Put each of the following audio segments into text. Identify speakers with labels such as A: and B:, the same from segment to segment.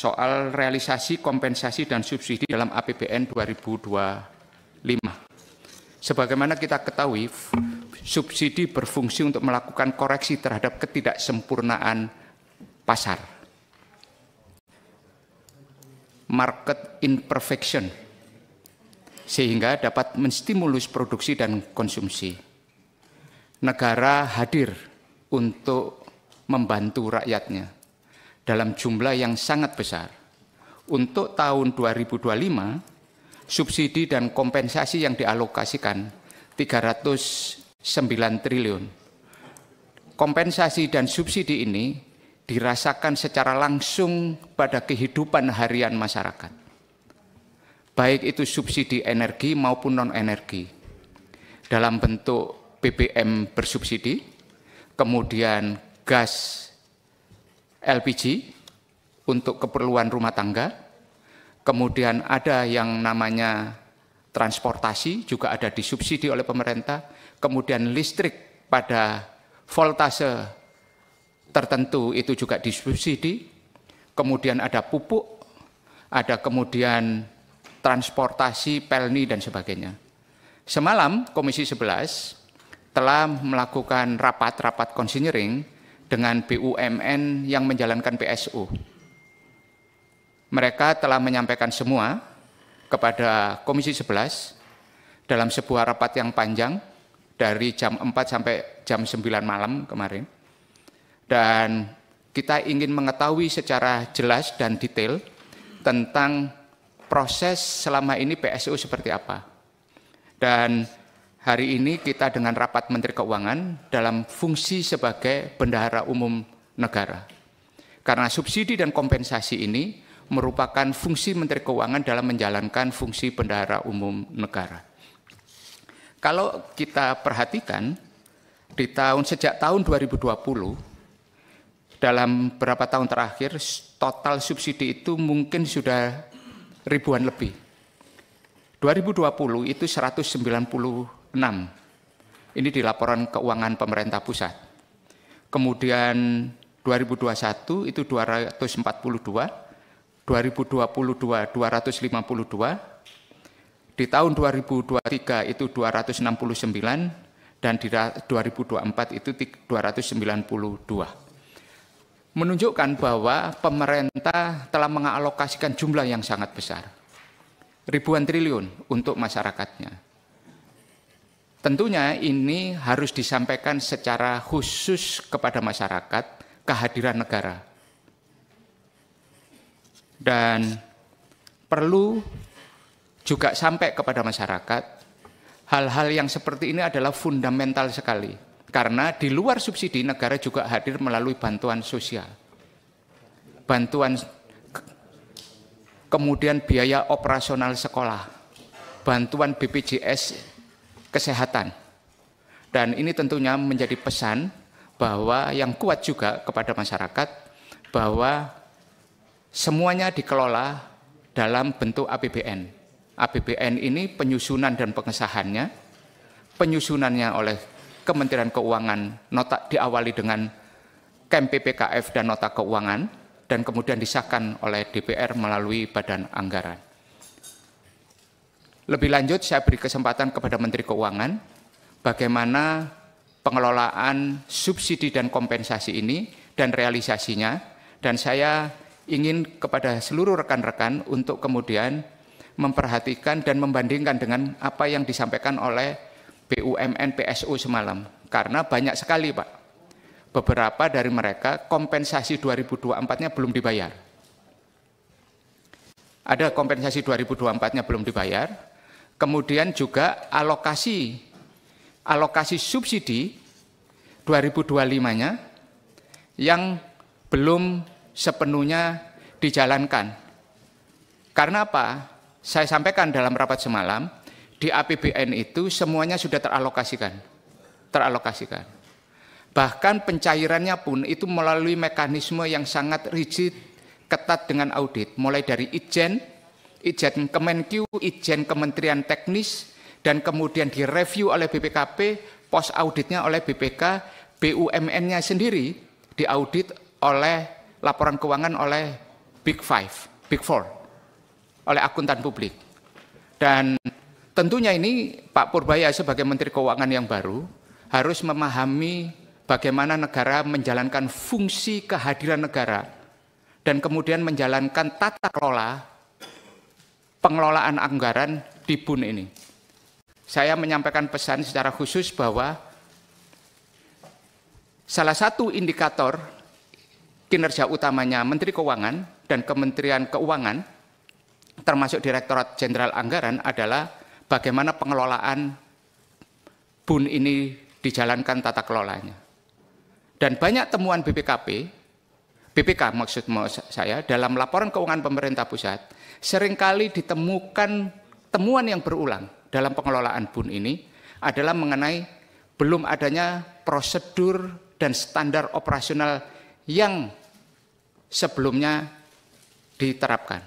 A: soal realisasi kompensasi dan subsidi dalam APBN 2025. Sebagaimana kita ketahui, subsidi berfungsi untuk melakukan koreksi terhadap ketidaksempurnaan pasar, market imperfection, sehingga dapat menstimulus produksi dan konsumsi. Negara hadir untuk membantu rakyatnya dalam jumlah yang sangat besar. Untuk tahun 2025, subsidi dan kompensasi yang dialokasikan 309 triliun. Kompensasi dan subsidi ini dirasakan secara langsung pada kehidupan harian masyarakat. Baik itu subsidi energi maupun non-energi. Dalam bentuk BBM bersubsidi, kemudian gas LPG untuk keperluan rumah tangga, kemudian ada yang namanya transportasi juga ada disubsidi oleh pemerintah, kemudian listrik pada voltase tertentu itu juga disubsidi, kemudian ada pupuk, ada kemudian transportasi, pelni dan sebagainya. Semalam Komisi 11 telah melakukan rapat konsinyering dengan BUMN yang menjalankan PSU. Mereka telah menyampaikan semua kepada Komisi 11 dalam sebuah rapat yang panjang dari jam 4 sampai jam 9 malam kemarin. Dan kita ingin mengetahui secara jelas dan detail tentang proses selama ini PSU seperti apa. Dan hari ini kita dengan rapat Menteri Keuangan dalam fungsi sebagai bendahara umum negara. Karena subsidi dan kompensasi ini merupakan fungsi Menteri Keuangan dalam menjalankan fungsi bendahara umum negara. Kalau kita perhatikan, sejak tahun 2020, dalam beberapa tahun terakhir, total subsidi itu mungkin sudah ribuan lebih. 2020 itu 196. Ini di laporan keuangan pemerintah pusat. Kemudian 2021 itu 242, 2022 252, di tahun 2023 itu 269, dan di 2024 itu 292. Menunjukkan bahwa pemerintah telah mengalokasikan jumlah yang sangat besar, ribuan triliun untuk masyarakatnya. Tentunya ini harus disampaikan secara khusus kepada masyarakat, kehadiran negara. Dan perlu juga sampai kepada masyarakat, hal-hal yang seperti ini adalah fundamental sekali. Karena di luar subsidi, negara juga hadir melalui bantuan sosial. Bantuan, kemudian biaya operasional sekolah, bantuan BPJS kesehatan. Dan ini tentunya menjadi pesan bahwa yang kuat juga kepada masyarakat, bahwa semuanya dikelola dalam bentuk APBN. APBN ini penyusunan dan pengesahannya, penyusunannya oleh Kementerian Keuangan, nota diawali dengan KEM PPKF dan nota keuangan, dan kemudian disahkan oleh DPR melalui Badan Anggaran. Lebih lanjut, saya beri kesempatan kepada Menteri Keuangan, bagaimana pengelolaan subsidi dan kompensasi ini dan realisasinya, dan saya ingin kepada seluruh rekan-rekan untuk kemudian memperhatikan dan membandingkan dengan apa yang disampaikan oleh BUMN PSU semalam. Karena banyak sekali Pak, beberapa dari mereka kompensasi 2024-nya belum dibayar. Ada kompensasi 2024-nya belum dibayar, kemudian juga alokasi subsidi 2025-nya yang belum sepenuhnya dijalankan. Karena apa? Saya sampaikan dalam rapat semalam, di APBN itu semuanya sudah teralokasikan. Bahkan pencairannya pun itu melalui mekanisme yang sangat rigid, ketat dengan audit, mulai dari Itjen Kemenkyu, Itjen Kementerian Teknis, dan kemudian direview oleh BPKP, pos auditnya oleh BPK, BUMN-nya sendiri diaudit oleh laporan keuangan oleh Big Five, Big Four oleh akuntan publik. Dan tentunya ini Pak Purbaya sebagai Menteri Keuangan yang baru harus memahami bagaimana negara menjalankan fungsi kehadiran negara dan kemudian menjalankan tata kelola pengelolaan anggaran di BUN ini. Saya menyampaikan pesan secara khusus bahwa salah satu indikator kinerja utamanya Menteri Keuangan dan Kementerian Keuangan termasuk Direktorat Jenderal Anggaran adalah bagaimana pengelolaan BUN ini dijalankan tata kelolanya. Dan banyak temuan BPK maksud saya, dalam laporan keuangan pemerintah pusat, seringkali ditemukan temuan yang berulang dalam pengelolaan BUN ini adalah mengenai belum adanya prosedur dan standar operasional yang sebelumnya diterapkan.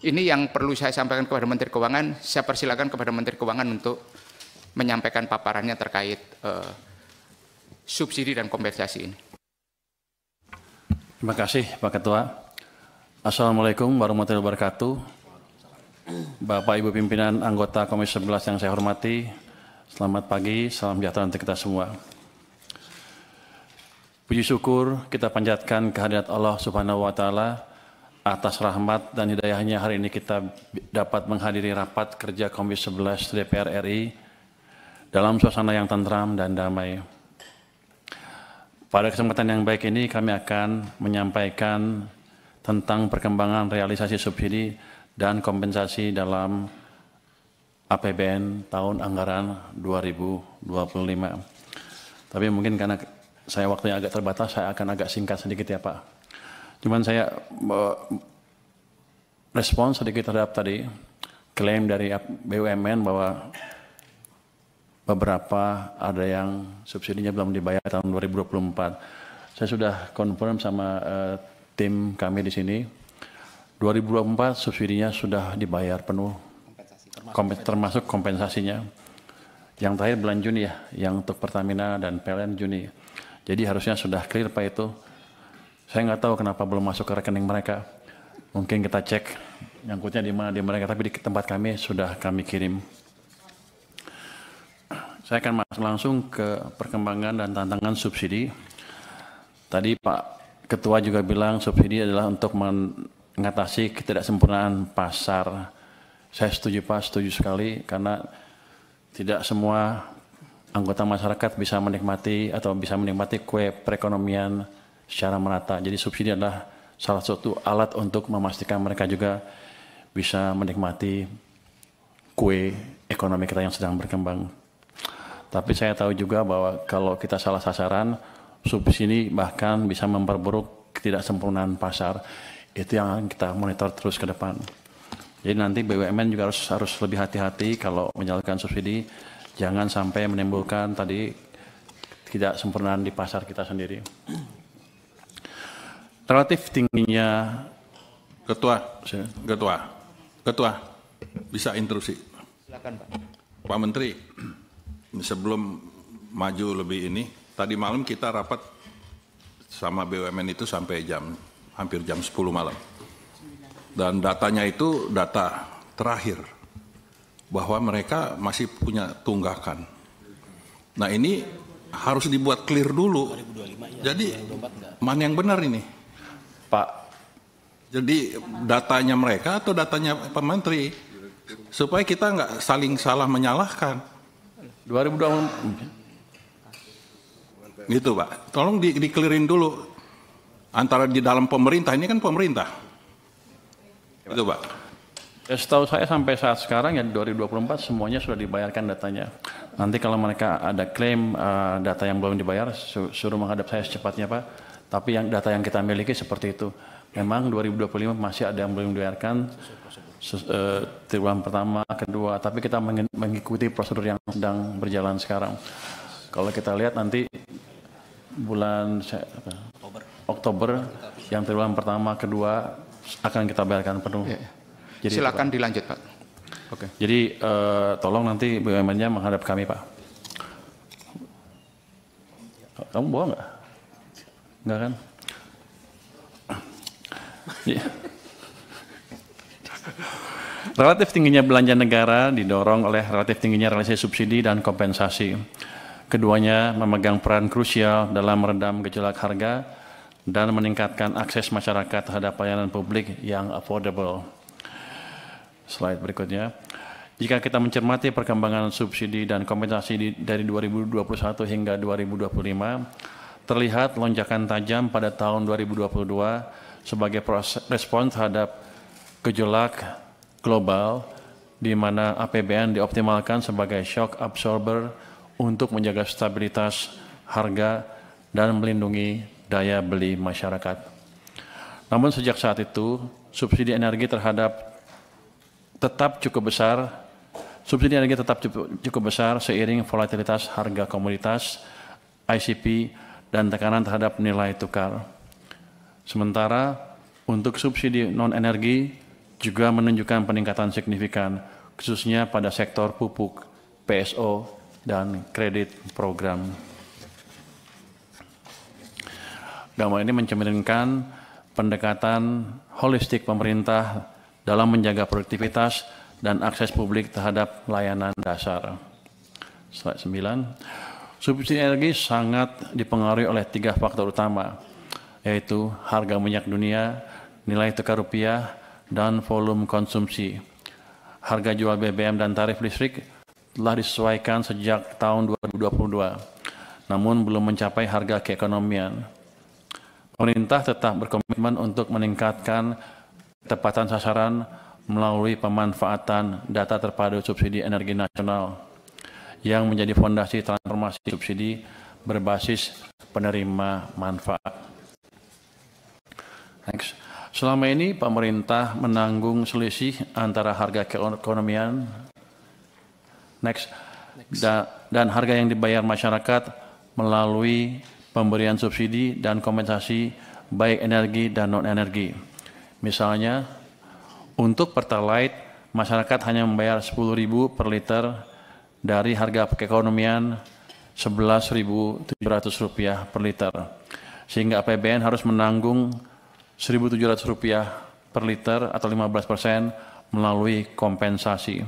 A: Ini yang perlu saya sampaikan kepada Menteri Keuangan. Saya persilakan kepada Menteri Keuangan untuk menyampaikan paparannya terkait subsidi dan kompensasi ini.
B: Terima kasih Pak Ketua. Assalamualaikum warahmatullahi wabarakatuh. Bapak Ibu pimpinan anggota Komisi 11 yang saya hormati, selamat pagi, salam sejahtera untuk kita semua. Puji syukur kita panjatkan kehadirat Allah Subhanahu wa Ta'ala atas rahmat dan hidayahnya hari ini kita dapat menghadiri rapat kerja Komisi 11 DPR RI dalam suasana yang tentram dan damai. Pada kesempatan yang baik ini kami akan menyampaikan tentang perkembangan realisasi subsidi dan kompensasi dalam APBN tahun anggaran 2025. Tapi mungkin karena saya waktunya agak terbatas, saya akan agak singkat sedikit ya Pak. Cuman saya respons sedikit terhadap tadi klaim dari BUMN bahwa beberapa ada yang subsidinya belum dibayar tahun 2024. Saya sudah confirm sama tim kami di sini. 2024 subsidinya sudah dibayar penuh, termasuk kompensasinya. Yang terakhir bulan Juni ya, yang untuk Pertamina dan PLN Juni. Jadi harusnya sudah clear Pak itu. Saya nggak tahu kenapa belum masuk ke rekening mereka. Mungkin kita cek nyangkutnya di mana di mereka, tapi di tempat kami sudah kami kirim. Saya akan masuk langsung ke perkembangan dan tantangan subsidi. Tadi Pak Ketua juga bilang subsidi adalah untuk mengatasi ketidaksempurnaan pasar. Saya setuju Pak, setuju sekali karena tidak semua anggota masyarakat bisa menikmati atau bisa menikmati kue perekonomian secara merata. Jadi subsidi adalah salah satu alat untuk memastikan mereka juga bisa menikmati kue ekonomi kita yang sedang berkembang. Tapi saya tahu juga bahwa kalau kita salah sasaran, subsidi bahkan bisa memperburuk ketidaksempurnaan pasar. Itu yang kita monitor terus ke depan. Jadi nanti BUMN juga harus lebih hati-hati kalau menyalurkan subsidi. Jangan sampai menimbulkan tadi ketidaksempurnaan di pasar kita sendiri. Relatif tingginya
C: Ketua, bisa intrusi.
A: Silakan Pak.
C: Pak Menteri, sebelum maju lebih ini, tadi malam kita rapat sama BUMN itu sampai hampir jam 10 malam. Dan datanya itu data terakhir, bahwa mereka masih punya tunggakan. Nah ini harus dibuat clear dulu. Jadi mana yang benar ini?
B: Pak.
C: Jadi datanya mereka atau datanya Pak Menteri? Supaya kita nggak saling salah menyalahkan.
B: 2020.
C: Gitu Pak, tolong di-clearin dulu. Antara di dalam pemerintah, ini kan pemerintah. Itu Pak.
B: Ya, setahu saya sampai saat sekarang ya 2024 semuanya sudah dibayarkan datanya. Nanti kalau mereka ada klaim data yang belum dibayar, suruh menghadap saya secepatnya Pak. Tapi yang data yang kita miliki seperti itu. Memang 2025 masih ada yang belum dibayarkan triwulan pertama, kedua. Tapi kita mengikuti prosedur yang sedang berjalan sekarang. Kalau kita lihat nanti bulan Oktober yang triwulan pertama, kedua akan kita bayarkan penuh.
A: Ya.
B: Jadi
A: silakan
B: itu,
A: dilanjut Pak.
B: Oke. Jadi tolong nanti BUMN-nya menghadap kami Pak. Kamu bawa nggak? Nggak kan? Ya. Relatif tingginya belanja negara didorong oleh relatif tingginya realisasi subsidi dan kompensasi. Keduanya memegang peran krusial dalam meredam gejolak harga dan meningkatkan akses masyarakat terhadap pelayanan publik yang affordable. Slide berikutnya. Jika kita mencermati perkembangan subsidi dan kompensasi dari 2021 hingga 2025, terlihat lonjakan tajam pada tahun 2022 sebagai respon terhadap gejolak global di mana APBN dioptimalkan sebagai shock absorber untuk menjaga stabilitas harga dan melindungi daya beli masyarakat. Namun sejak saat itu, subsidi energi tetap cukup besar seiring volatilitas harga komoditas, ICP, dan tekanan terhadap nilai tukar. Sementara untuk subsidi non-energi juga menunjukkan peningkatan signifikan, khususnya pada sektor pupuk, PSO, dan kredit program. Gambar ini mencerminkan pendekatan holistik pemerintah dalam menjaga produktivitas dan akses publik terhadap layanan dasar. Slide 9. Subsidi energi sangat dipengaruhi oleh 3 faktor utama, yaitu harga minyak dunia, nilai tukar rupiah, dan volume konsumsi. Harga jual BBM dan tarif listrik telah disesuaikan sejak tahun 2022, namun belum mencapai harga keekonomian. Pemerintah tetap berkomitmen untuk meningkatkan ketepatan sasaran melalui pemanfaatan data terpadu subsidi energi nasional yang menjadi fondasi transformasi subsidi berbasis penerima manfaat. Next. Selama ini pemerintah menanggung selisih antara harga keekonomian dan harga yang dibayar masyarakat melalui pemberian subsidi dan kompensasi baik energi dan non-energi. Misalnya, untuk Pertalite, masyarakat hanya membayar Rp10.000 per liter dari harga keekonomian Rp11.700 per liter, sehingga APBN harus menanggung Rp1.700 per liter atau 15% melalui kompensasi.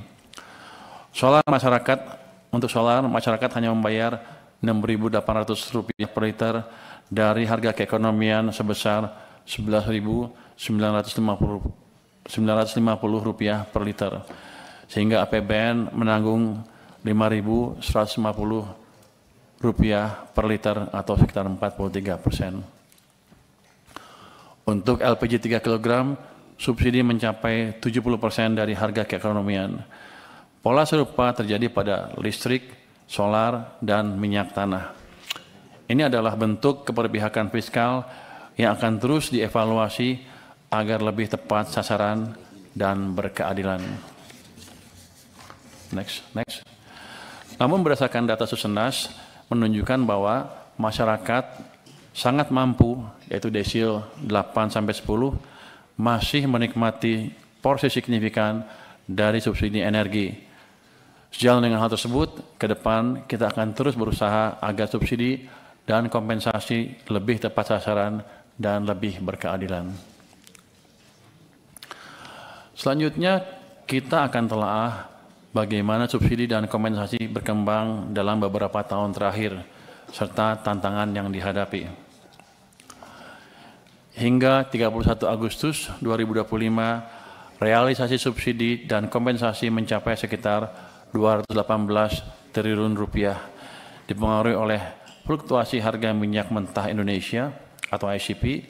B: Untuk solar, masyarakat hanya membayar Rp6.800 per liter dari harga keekonomian sebesar Rp11.950 per liter, sehingga APBN menanggung Rp5.150 per liter atau sekitar 43%. Untuk LPG 3 kg, subsidi mencapai 70% dari harga keekonomian. Pola serupa terjadi pada listrik, solar, dan minyak tanah. Ini adalah bentuk keberpihakan fiskal yang akan terus dievaluasi agar lebih tepat sasaran dan berkeadilan. Next. Namun berdasarkan data Susenas menunjukkan bahwa masyarakat sangat mampu, yaitu desil 8-10, masih menikmati porsi signifikan dari subsidi energi. Sejalan dengan hal tersebut, ke depan kita akan terus berusaha agar subsidi dan kompensasi lebih tepat sasaran dan lebih berkeadilan. Selanjutnya, kita akan telah bagaimana subsidi dan kompensasi berkembang dalam beberapa tahun terakhir, serta tantangan yang dihadapi. Hingga 31 Agustus 2025, realisasi subsidi dan kompensasi mencapai sekitar Rp218 triliun, dipengaruhi oleh fluktuasi harga minyak mentah Indonesia atau ICP,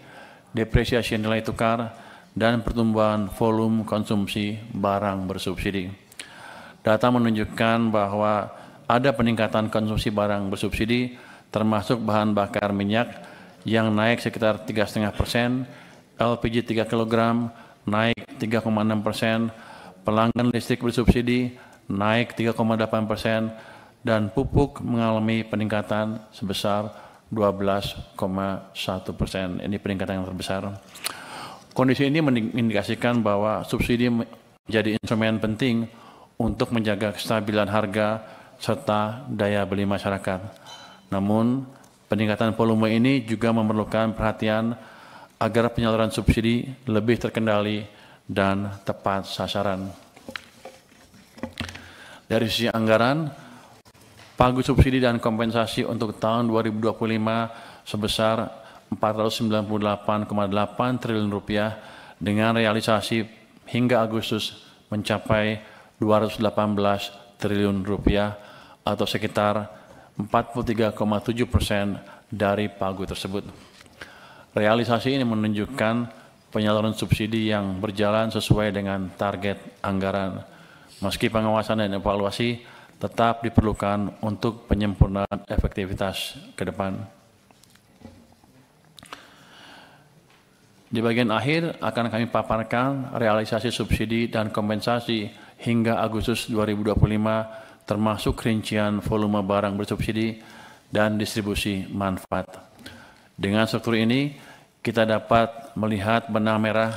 B: depresiasi nilai tukar, dan pertumbuhan volume konsumsi barang bersubsidi. Data menunjukkan bahwa ada peningkatan konsumsi barang bersubsidi, termasuk bahan bakar minyak yang naik sekitar 3,5%, LPG 3 kg naik 3,6%, pelanggan listrik bersubsidi naik 3,8%, dan pupuk mengalami peningkatan sebesar 12,1%. Ini peningkatan yang terbesar. Kondisi ini mengindikasikan bahwa subsidi menjadi instrumen penting untuk menjaga kestabilan harga serta daya beli masyarakat. Namun, peningkatan volume ini juga memerlukan perhatian agar penyaluran subsidi lebih terkendali dan tepat sasaran. Dari sisi anggaran, pagu subsidi dan kompensasi untuk tahun 2025 sebesar Rp498,8 triliun dengan realisasi hingga Agustus mencapai Rp218 triliun atau sekitar 43,7% dari pagu tersebut. Realisasi ini menunjukkan penyaluran subsidi yang berjalan sesuai dengan target anggaran. Meski pengawasan dan evaluasi tetap diperlukan untuk penyempurnaan efektivitas ke depan. Di bagian akhir akan kami paparkan realisasi subsidi dan kompensasi hingga Agustus 2025 termasuk rincian volume barang bersubsidi dan distribusi manfaat. Dengan struktur ini, kita dapat melihat benang merah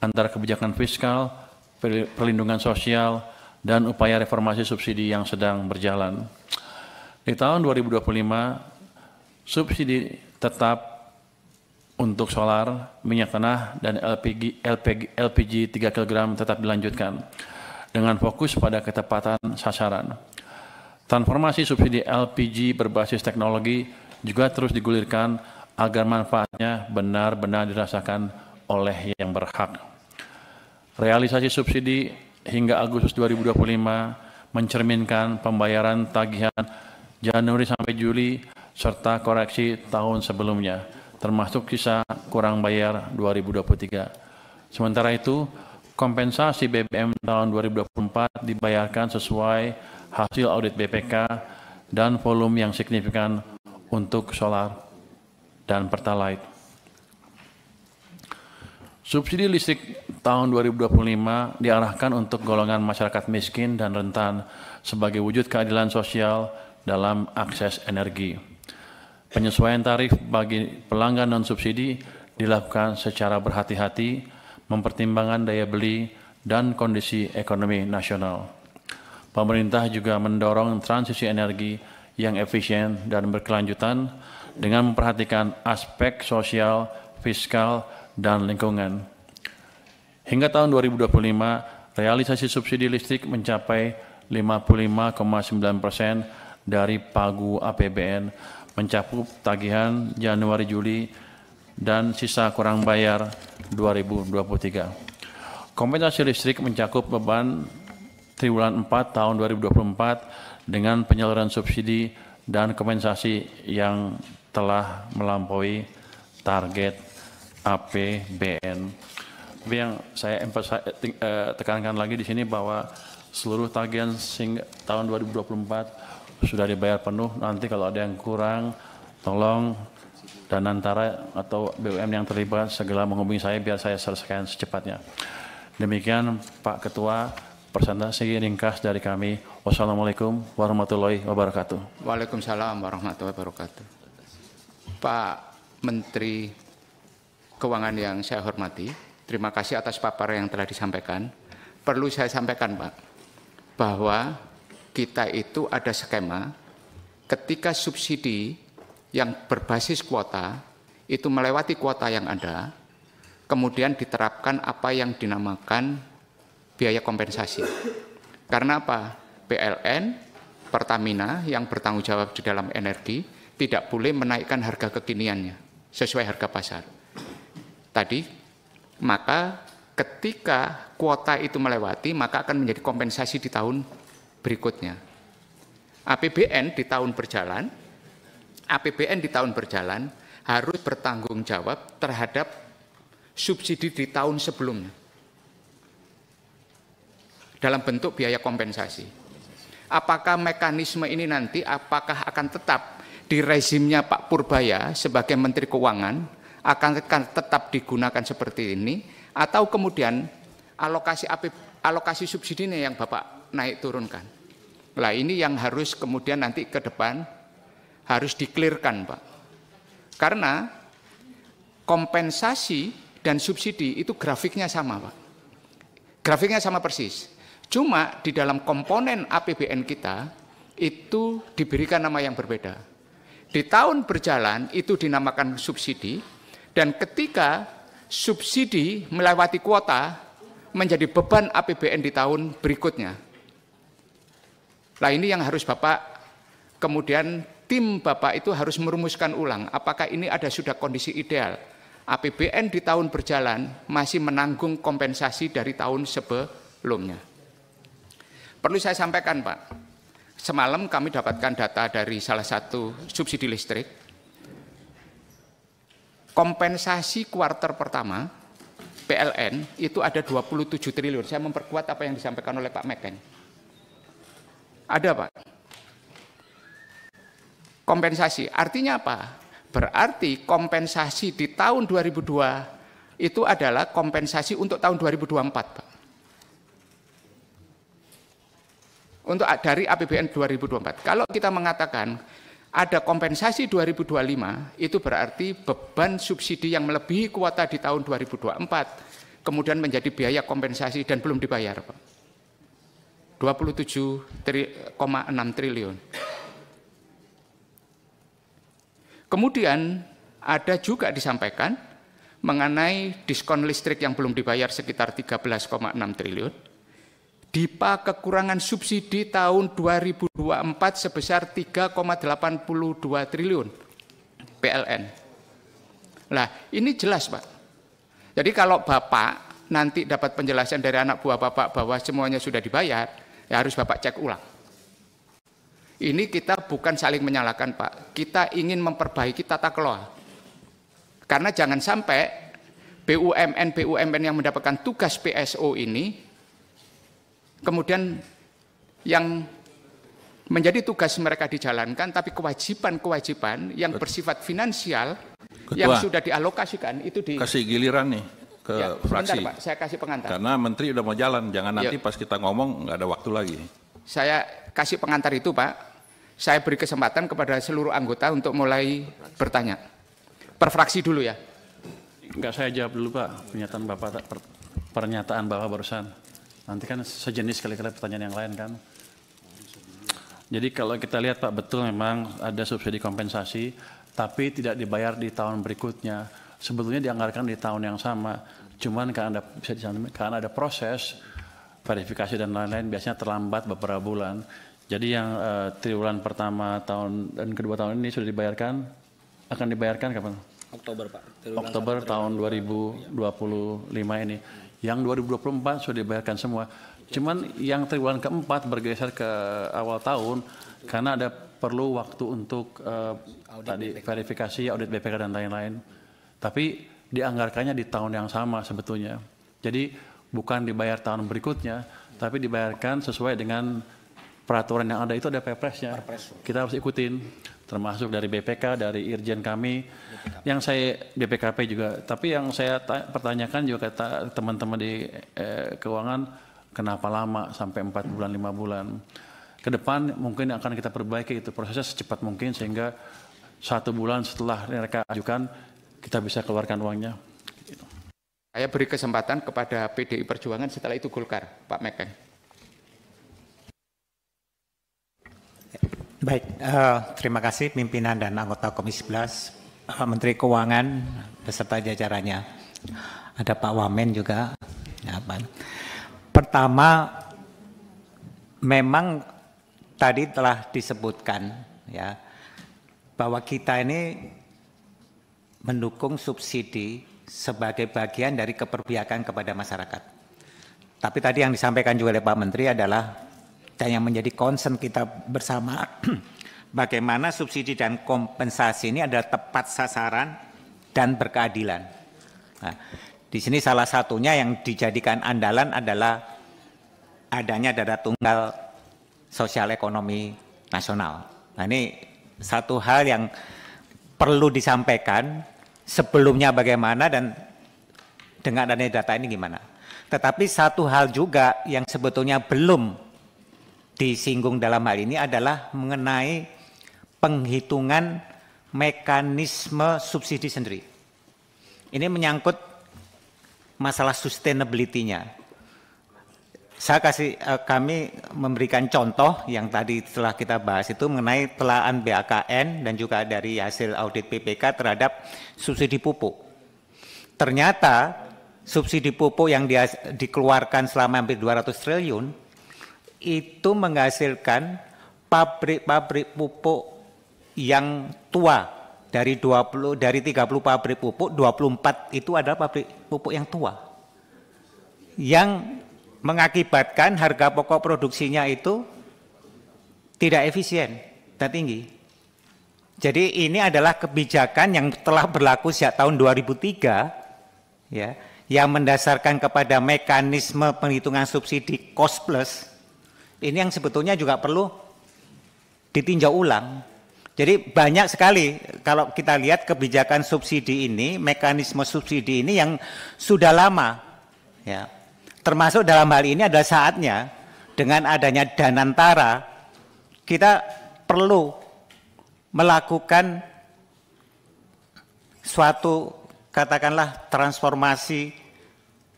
B: antara kebijakan fiskal, perlindungan sosial, dan upaya reformasi subsidi yang sedang berjalan. Di tahun 2025, subsidi tetap untuk solar, minyak tanah, dan LPG 3 kg tetap dilanjutkan dengan fokus pada ketepatan sasaran. Transformasi subsidi LPG berbasis teknologi juga terus digulirkan agar manfaatnya benar-benar dirasakan oleh yang berhak. Realisasi subsidi hingga Agustus 2025 mencerminkan pembayaran tagihan Januari sampai Juli serta koreksi tahun sebelumnya, termasuk sisa kurang bayar 2023. Sementara itu, kompensasi BBM tahun 2024 dibayarkan sesuai hasil audit BPK dan volume yang signifikan untuk solar dan Pertalite. Subsidi listrik tahun 2025 diarahkan untuk golongan masyarakat miskin dan rentan sebagai wujud keadilan sosial dalam akses energi. Penyesuaian tarif bagi pelanggan non-subsidi dilakukan secara berhati-hati, mempertimbangkan daya beli dan kondisi ekonomi nasional. Pemerintah juga mendorong transisi energi yang efisien dan berkelanjutan dengan memperhatikan aspek sosial, fiskal, dan lingkungan. Hingga tahun 2025, realisasi subsidi listrik mencapai 55,9% dari pagu APBN, mencakup tagihan Januari-Juli dan sisa kurang bayar 2023. Kompensasi listrik mencakup beban triwulan 4 tahun 2024 dengan penyaluran subsidi dan kompensasi yang telah melampaui target APBN. Yang saya tekankan lagi di sini bahwa seluruh tagihan tahun 2024 sudah dibayar penuh. Nanti kalau ada yang kurang, tolong Danantara atau BUMN yang terlibat segera menghubungi saya biar saya selesaikan secepatnya. Demikian Pak Ketua, presentasi ringkas dari kami. Wassalamualaikum warahmatullahi wabarakatuh.
A: Waalaikumsalam warahmatullahi wabarakatuh. Pak Menteri Keuangan yang saya hormati, terima kasih atas paparan yang telah disampaikan. Perlu saya sampaikan, Pak, bahwa kita itu ada skema ketika subsidi yang berbasis kuota itu melewati kuota yang ada, kemudian diterapkan apa yang dinamakan biaya kompensasi. Karena apa? PLN, Pertamina yang bertanggung jawab di dalam energi tidak boleh menaikkan harga kekiniannya sesuai harga pasar. Tadi, maka ketika kuota itu melewati, maka akan menjadi kompensasi di tahun berikutnya. APBN di tahun berjalan harus bertanggung jawab terhadap subsidi di tahun sebelumnya dalam bentuk biaya kompensasi. Apakah mekanisme ini nanti apakah akan tetap di rezimnya Pak Purbaya sebagai Menteri Keuangan akan tetap digunakan seperti ini, atau kemudian alokasi subsidinya yang Bapak naik turunkan. Nah ini yang harus kemudian nanti ke depan harus diklirkan, Pak. Karena kompensasi dan subsidi itu grafiknya sama, Pak. Grafiknya sama persis. Cuma di dalam komponen APBN kita itu diberikan nama yang berbeda. Di tahun berjalan itu dinamakan subsidi, dan ketika subsidi melewati kuota menjadi beban APBN di tahun berikutnya. Nah, ini yang harus Bapak, kemudian tim Bapak itu harus merumuskan ulang apakah ini sudah kondisi ideal. APBN di tahun berjalan masih menanggung kompensasi dari tahun sebelumnya. Perlu saya sampaikan, Pak, semalam kami dapatkan data dari salah satu subsidi listrik. Kompensasi kuartal pertama PLN itu ada 27 triliun. Saya memperkuat apa yang disampaikan oleh Pak Mekeng. Ada, Pak. Kompensasi. Artinya apa? Berarti kompensasi di tahun 2002 itu adalah kompensasi untuk tahun 2024, Pak. Untuk dari APBN 2024. Kalau kita mengatakan ada kompensasi 2025, itu berarti beban subsidi yang melebihi kuota di tahun 2024, kemudian menjadi biaya kompensasi dan belum dibayar, Pak. 27,6 triliun. Kemudian ada juga disampaikan mengenai diskon listrik yang belum dibayar sekitar 13,6 triliun. DIPA kekurangan subsidi tahun 2024 sebesar 3,82 triliun PLN. Nah, ini jelas, Pak. Jadi kalau Bapak nanti dapat penjelasan dari anak buah Bapak bahwa semuanya sudah dibayar, ya harus Bapak cek ulang. Ini kita bukan saling menyalahkan, Pak. Kita ingin memperbaiki tata kelola. Karena jangan sampai BUMN yang mendapatkan tugas PSO ini, kemudian yang menjadi tugas mereka dijalankan, tapi kewajiban-kewajiban yang bersifat finansial yang sudah dialokasikan itu
C: kasih giliran nih ke fraksi.
A: Sebentar, Pak, saya kasih pengantar.
C: Karena Menteri udah mau jalan, jangan nanti pas kita ngomong nggak ada waktu lagi.
A: Saya kasih pengantar itu, Pak. Saya beri kesempatan kepada seluruh anggota untuk mulai bertanya. Per fraksi dulu ya.
B: Enggak, saya jawab dulu, Pak. Pernyataan Bapak barusan. Nanti kan sejenis kali-kali pertanyaan yang lain kan. Jadi kalau kita lihat, Pak, betul memang ada subsidi kompensasi, tapi tidak dibayar di tahun berikutnya. Sebetulnya dianggarkan di tahun yang sama. Cuman karena ada proses verifikasi dan lain-lain, biasanya terlambat beberapa bulan. Jadi yang triwulan pertama tahun dan kedua tahun ini sudah dibayarkan, akan dibayarkan kapan?
D: Oktober, Pak.
B: Oktober tahun 2025 ini. Yang 2024 sudah dibayarkan semua. Cuman yang triwulan keempat bergeser ke awal tahun karena ada perlu waktu untuk verifikasi, audit BPK dan lain-lain. Tapi dianggarkannya di tahun yang sama sebetulnya. Jadi bukan dibayar tahun berikutnya, tapi dibayarkan sesuai dengan peraturan yang ada. Itu ada Perpresnya. Kita harus ikutin, termasuk dari BPK, dari Irjen kami, yang saya BPKP juga. Tapi yang saya pertanyakan juga kata teman-teman di keuangan, kenapa lama sampai 4 bulan, 5 bulan. Ke depan mungkin akan kita perbaiki itu prosesnya secepat mungkin sehingga 1 bulan setelah mereka ajukan kita bisa keluarkan uangnya.
A: Saya beri kesempatan kepada PDI Perjuangan, setelah itu Golkar, Pak Mekeng.
E: Baik, terima kasih pimpinan dan anggota Komisi 11, Menteri Keuangan beserta jajarannya. Ada Pak Wamen juga. Ya, Pak. Pertama, memang tadi telah disebutkan ya bahwa kita ini mendukung subsidi sebagai bagian dari keperpihakan kepada masyarakat. Tapi tadi yang disampaikan juga oleh Pak Menteri adalah dan yang menjadi concern kita bersama bagaimana subsidi dan kompensasi ini adalah tepat sasaran dan berkeadilan. Nah, di sini salah satunya yang dijadikan andalan adalah adanya dana tunggal sosial ekonomi nasional. Nah, ini satu hal yang perlu disampaikan sebelumnya bagaimana dan dengan adanya data ini gimana. Tetapi satu hal juga yang sebetulnya belum disinggung dalam hal ini adalah mengenai penghitungan mekanisme subsidi sendiri. Ini menyangkut masalah sustainability-nya. Kami memberikan contoh yang tadi setelah kita bahas itu mengenai telahan BAKN dan juga dari hasil audit BPK terhadap subsidi pupuk. ternyata subsidi pupuk yang dikeluarkan selama hampir 200 triliun itu menghasilkan pabrik-pabrik pupuk yang tua. Dari 30 pabrik pupuk, 24 itu adalah pabrik pupuk yang tua. Yang mengakibatkan harga pokok produksinya itu tidak efisien dan tinggi. Jadi ini adalah kebijakan yang telah berlaku sejak tahun 2003 ya, yang mendasarkan kepada mekanisme penghitungan subsidi cost plus. Ini yang sebetulnya juga perlu ditinjau ulang. Jadi banyak sekali kalau kita lihat kebijakan subsidi ini, mekanisme subsidi ini yang sudah lama, ya. Termasuk dalam hal ini adalah saatnya dengan adanya Danantara kita perlu melakukan suatu katakanlah transformasi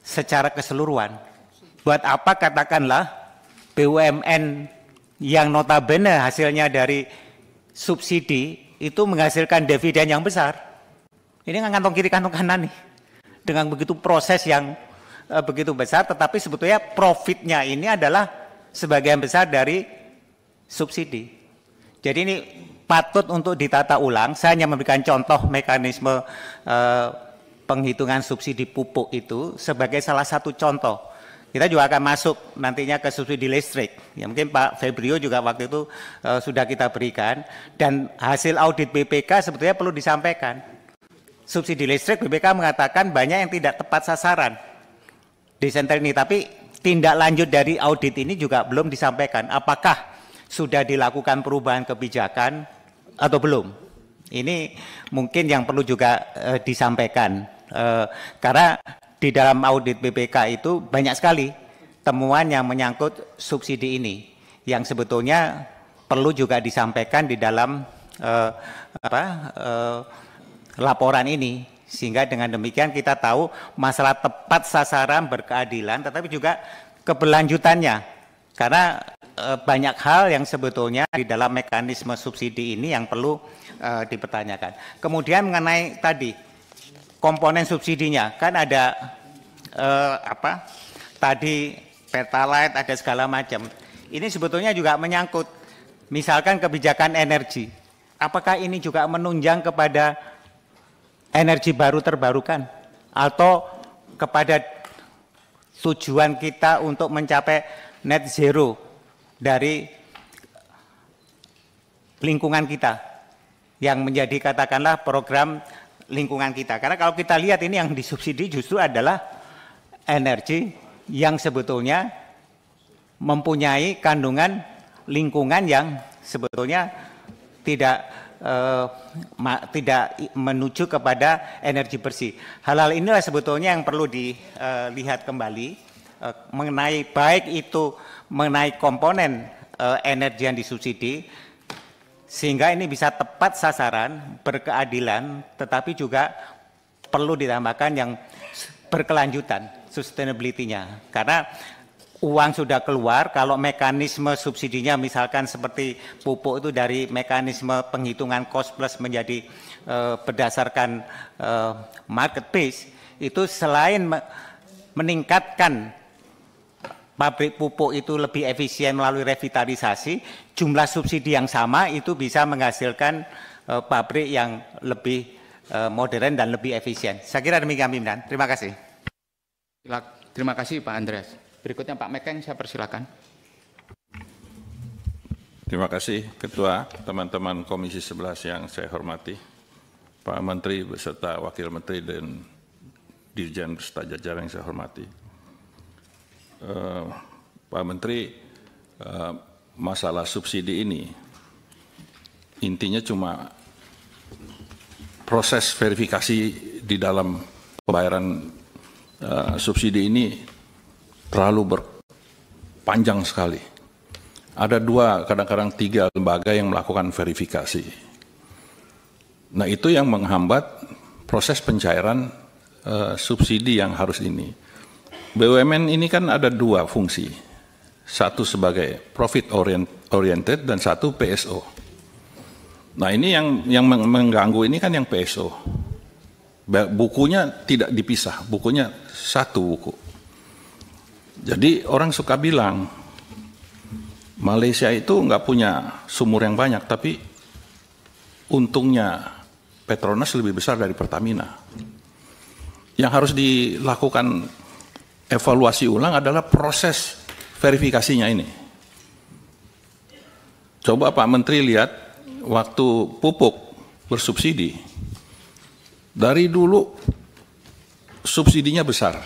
E: secara keseluruhan. Buat apa katakanlah BUMN yang notabene hasilnya dari subsidi itu menghasilkan dividen yang besar. Ini kantong kiri kantong kanan nih. Dengan begitu proses yang begitu besar, tetapi sebetulnya profitnya ini adalah sebagian besar dari subsidi. Jadi ini patut untuk ditata ulang. Saya hanya memberikan contoh mekanisme penghitungan subsidi pupuk itu sebagai salah satu contoh. Kita juga akan masuk nantinya ke subsidi listrik. Ya, mungkin Pak Febrio juga waktu itu sudah kita berikan. Dan hasil audit BPK sebetulnya perlu disampaikan. Subsidi listrik BPK mengatakan banyak yang tidak tepat sasaran di senter ini. Tapi tindak lanjut dari audit ini juga belum disampaikan. Apakah sudah dilakukan perubahan kebijakan atau belum? Ini mungkin yang perlu juga disampaikan. Karena di dalam audit BPK itu banyak sekali temuan yang menyangkut subsidi ini yang sebetulnya perlu juga disampaikan di dalam laporan ini, sehingga dengan demikian kita tahu masalah tepat sasaran berkeadilan tetapi juga keberlanjutannya, karena banyak hal yang sebetulnya di dalam mekanisme subsidi ini yang perlu dipertanyakan. Kemudian mengenai tadi komponen subsidinya, kan ada tadi Pertalite, ada segala macam. Ini sebetulnya juga menyangkut misalkan kebijakan energi. Apakah ini juga menunjang kepada energi baru terbarukan atau kepada tujuan kita untuk mencapai net zero dari lingkungan kita yang menjadi katakanlah program lingkungan kita. Karena kalau kita lihat ini yang disubsidi justru adalah energi yang sebetulnya mempunyai kandungan lingkungan yang sebetulnya tidak menuju kepada energi bersih. Hal-hal inilah sebetulnya yang perlu dilihat kembali mengenai baik itu mengenai komponen energi yang disubsidi, sehingga ini bisa tepat sasaran, berkeadilan, tetapi juga perlu ditambahkan yang berkelanjutan, sustainability-nya. Karena uang sudah keluar, kalau mekanisme subsidinya misalkan seperti pupuk itu dari mekanisme penghitungan cost plus menjadi berdasarkan market base, itu selain meningkatkan pabrik pupuk itu lebih efisien melalui revitalisasi, jumlah subsidi yang sama itu bisa menghasilkan pabrik yang lebih modern dan lebih efisien. Saya kira demikian pimpinan. Terima kasih.
A: Terima kasih Pak Andreas. Berikutnya Pak Mekeng, saya persilakan.
C: Terima kasih Ketua, teman-teman Komisi 11 yang saya hormati, Pak Menteri beserta Wakil Menteri dan Dirjen beserta jajaran yang saya hormati. Pak Menteri, masalah subsidi ini intinya cuma proses verifikasi di dalam pembayaran subsidi ini terlalu berpanjang sekali. Ada 2, kadang-kadang 3 lembaga yang melakukan verifikasi. Nah itu yang menghambat proses pencairan subsidi yang harus ini. BUMN ini kan ada 2 fungsi, satu sebagai profit oriented dan satu PSO. Nah ini yang mengganggu ini kan yang PSO. Bukunya tidak dipisah, bukunya satu buku. Jadi orang suka bilang, Malaysia itu nggak punya sumur yang banyak, tapi untungnya Petronas lebih besar dari Pertamina. Yang harus dilakukan evaluasi ulang adalah proses verifikasinya ini. Coba Pak Menteri lihat waktu pupuk bersubsidi. Dari dulu subsidinya besar,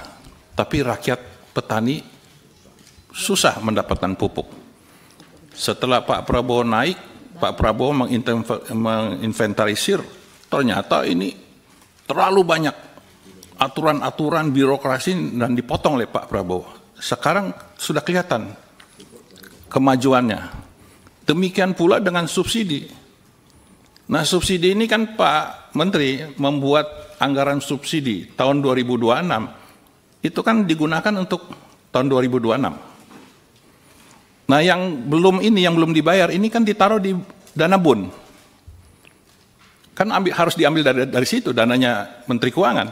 C: tapi rakyat petani susah mendapatkan pupuk. Setelah Pak Prabowo naik, Pak Prabowo menginventarisir, ternyata ini terlalu banyak aturan-aturan birokrasi dan dipotong oleh Pak Prabowo. Sekarang sudah kelihatan kemajuannya. Demikian pula dengan subsidi. Nah, subsidi ini kan Pak Menteri membuat anggaran subsidi tahun 2026, itu kan digunakan untuk tahun 2026. Nah, yang belum dibayar, ini kan ditaruh di dana BUN. Kan harus diambil dari situ, dananya Menteri Keuangan.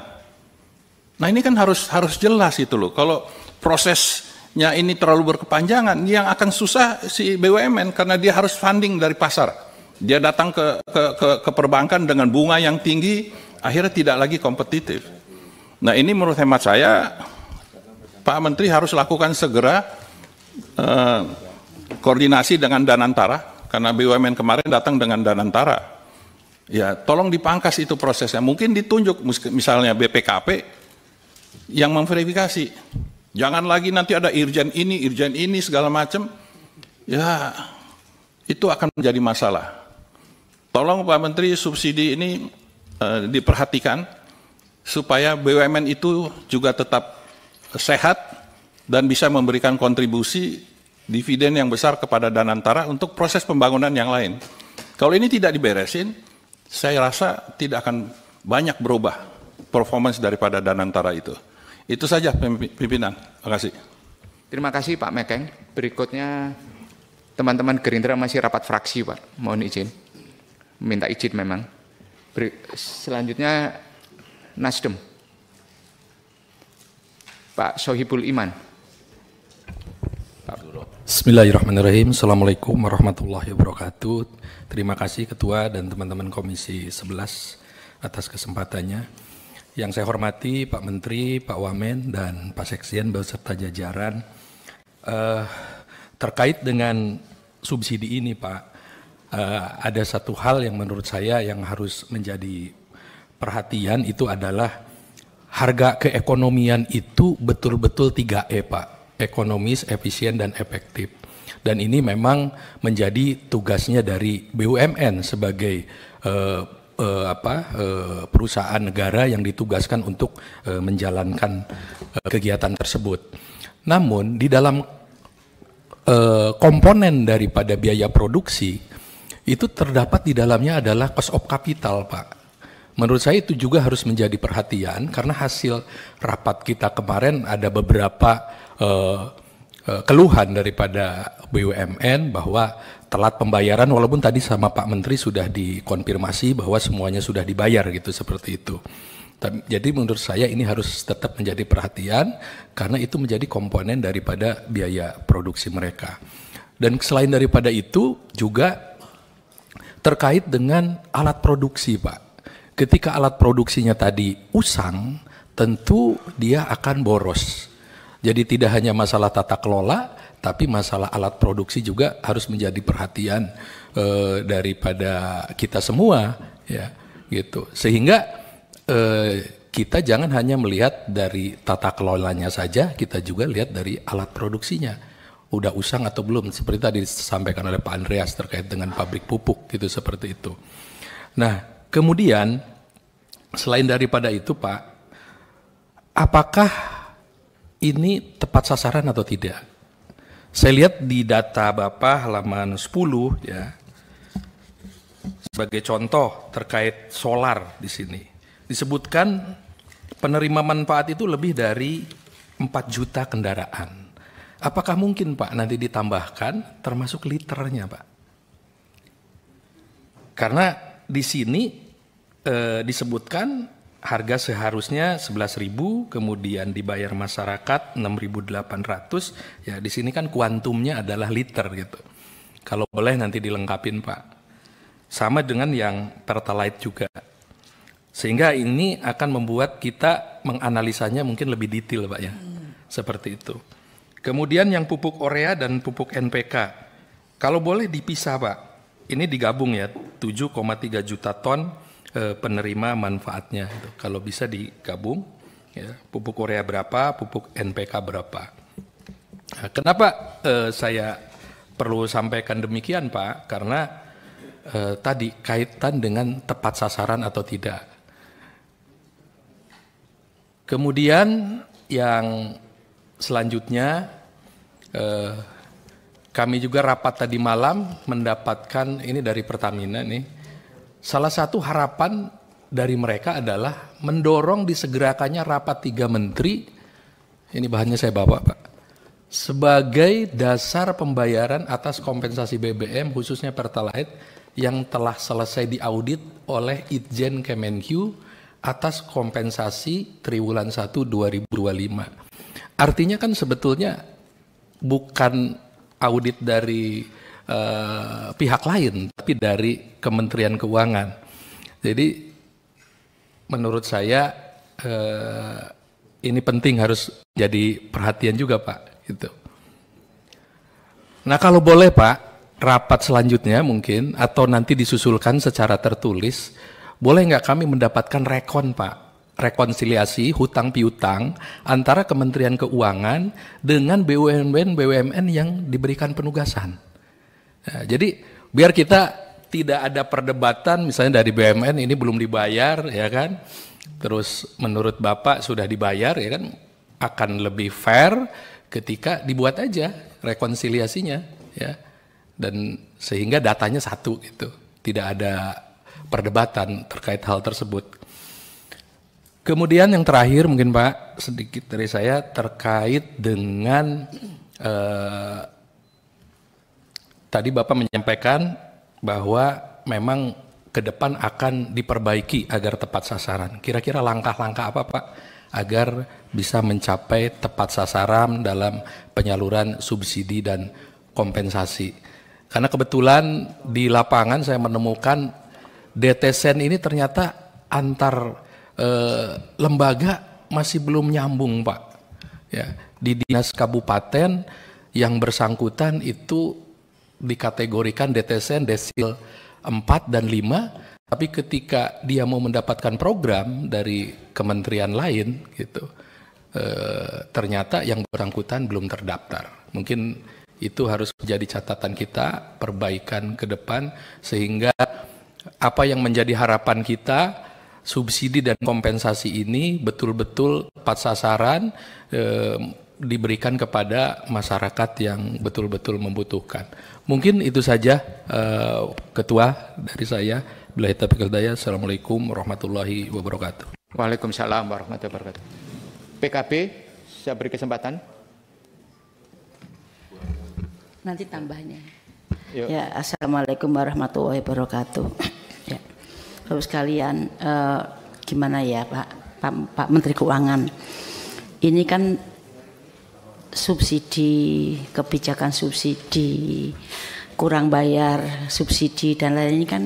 C: Nah, ini kan harus jelas itu loh. Kalau prosesnya ini terlalu berkepanjangan, yang akan susah si BUMN karena dia harus funding dari pasar. Dia datang ke perbankan dengan bunga yang tinggi, akhirnya tidak lagi kompetitif. Nah, ini menurut hemat saya, Pak Menteri harus lakukan segera koordinasi dengan Danantara, karena BUMN kemarin datang dengan Danantara. Ya, tolong dipangkas itu prosesnya. Mungkin ditunjuk misalnya BPKP yang memverifikasi. Jangan lagi nanti ada irjen ini segala macam. Ya, itu akan menjadi masalah. Tolong Pak Menteri subsidi ini diperhatikan supaya BUMN itu juga tetap sehat dan bisa memberikan kontribusi dividen yang besar kepada Danantara untuk proses pembangunan yang lain. Kalau ini tidak diberesin, saya rasa tidak akan banyak berubah performance daripada Danantara itu. Itu saja pimpinan. Terima kasih.
A: Terima kasih Pak Mekeng. Berikutnya teman-teman Gerindra masih rapat fraksi Pak. Mohon izin. Minta izin memang. Selanjutnya Nasdem. Pak Sohibul Iman.
D: Bismillahirrahmanirrahim. Assalamualaikum warahmatullahi wabarakatuh. Terima kasih Ketua dan teman-teman Komisi 11 atas kesempatannya. Yang saya hormati Pak Menteri, Pak Wamen, dan Pak Seksien beserta jajaran. Terkait dengan subsidi ini Pak, ada satu hal yang menurut saya yang harus menjadi perhatian, itu adalah harga keekonomian itu betul-betul 3E Pak, ekonomis, efisien, dan efektif. Dan ini memang menjadi tugasnya dari BUMN sebagai perusahaan negara yang ditugaskan untuk menjalankan kegiatan tersebut. Namun di dalam komponen daripada biaya produksi itu terdapat di dalamnya adalah cost of capital Pak. Menurut saya itu juga harus menjadi perhatian karena hasil rapat kita kemarin ada beberapa keluhan daripada BUMN bahwa telat pembayaran, walaupun tadi sama Pak Menteri sudah dikonfirmasi bahwa semuanya sudah dibayar gitu, seperti itu. Jadi menurut saya ini harus tetap menjadi perhatian karena itu menjadi komponen daripada biaya produksi mereka. Dan selain daripada itu juga terkait dengan alat produksi Pak. Ketika alat produksinya tadi usang, tentu dia akan boros. Jadi tidak hanya masalah tata kelola, tapi masalah alat produksi juga harus menjadi perhatian daripada kita semua, ya, gitu. Sehingga kita jangan hanya melihat dari tata kelolanya saja, kita juga lihat dari alat produksinya. Udah usang atau belum, seperti tadi disampaikan oleh Pak Andreas terkait dengan pabrik pupuk, gitu, seperti itu. Nah, kemudian selain daripada itu Pak, apakah ini tepat sasaran atau tidak? Saya lihat di data Bapak halaman 10 ya, sebagai contoh terkait solar di sini. Disebutkan penerima manfaat itu lebih dari 4 juta kendaraan. Apakah mungkin Pak nanti ditambahkan termasuk liternya Pak? Karena di sini disebutkan harga seharusnya 11.000, kemudian dibayar masyarakat 6.800. Ya di sini kan kuantumnya adalah liter gitu. Kalau boleh nanti dilengkapin Pak. Sama dengan yang Pertalite juga. Sehingga ini akan membuat kita menganalisanya mungkin lebih detail Pak ya. Seperti itu. Kemudian yang pupuk urea dan pupuk NPK. Kalau boleh dipisah Pak. Ini digabung ya, 7,3 juta ton penerima manfaatnya. Kalau bisa digabung, ya, pupuk urea berapa, pupuk NPK berapa. Nah, kenapa saya perlu sampaikan demikian Pak? Karena tadi kaitan dengan tepat sasaran atau tidak. Kemudian yang selanjutnya kami juga rapat tadi malam mendapatkan ini dari Pertamina nih. Salah satu harapan dari mereka adalah mendorong disegerakannya rapat 3 menteri. Ini bahannya saya bawa Pak. Sebagai dasar pembayaran atas kompensasi BBM khususnya Pertalite yang telah selesai diaudit oleh Itjen Kemenq atas kompensasi triwulan 1 2025. Artinya kan sebetulnya bukan audit dari pihak lain, tapi dari Kementerian Keuangan. Jadi menurut saya ini penting harus jadi perhatian juga Pak. Gitu. Nah kalau boleh Pak, rapat selanjutnya mungkin atau nanti disusulkan secara tertulis, boleh nggak kami mendapatkan rekon Pak, rekonsiliasi hutang piutang antara Kementerian Keuangan dengan BUMN yang diberikan penugasan. Nah, jadi biar kita tidak ada perdebatan misalnya dari BUMN ini belum dibayar ya kan, terus menurut Bapak sudah dibayar ya kan, akan lebih fair ketika dibuat aja rekonsiliasinya ya, dan sehingga datanya satu gitu, tidak ada perdebatan terkait hal tersebut. Kemudian yang terakhir mungkin Pak, sedikit dari saya terkait dengan tadi Bapak menyampaikan bahwa memang ke depan akan diperbaiki agar tepat sasaran. Kira-kira langkah-langkah apa Pak agar bisa mencapai tepat sasaran dalam penyaluran subsidi dan kompensasi? Karena kebetulan di lapangan saya menemukan DTSEN ini ternyata antar lembaga masih belum nyambung Pak. Ya, di dinas kabupaten yang bersangkutan itu dikategorikan DTSEN desil 4 dan 5, tapi ketika dia mau mendapatkan program dari kementerian lain gitu, ternyata yang bersangkutan belum terdaftar. Mungkin itu harus menjadi catatan kita, perbaikan ke depan sehingga apa yang menjadi harapan kita, subsidi dan kompensasi ini betul-betul tepat sasaran, diberikan kepada masyarakat yang betul-betul membutuhkan. Mungkin itu saja Ketua dari saya. Billahi taufiq wal hidayah. Assalamualaikum warahmatullahi wabarakatuh.
A: Waalaikumsalam warahmatullahi wabarakatuh. PKB, saya beri kesempatan.
F: Nanti tambahnya.
A: Yuk.
F: Ya, assalamualaikum warahmatullahi wabarakatuh. Ya, Bapak sekalian, gimana ya Pak Menteri Keuangan? Ini kan subsidi, kebijakan subsidi, kurang bayar subsidi dan lain-lain ini kan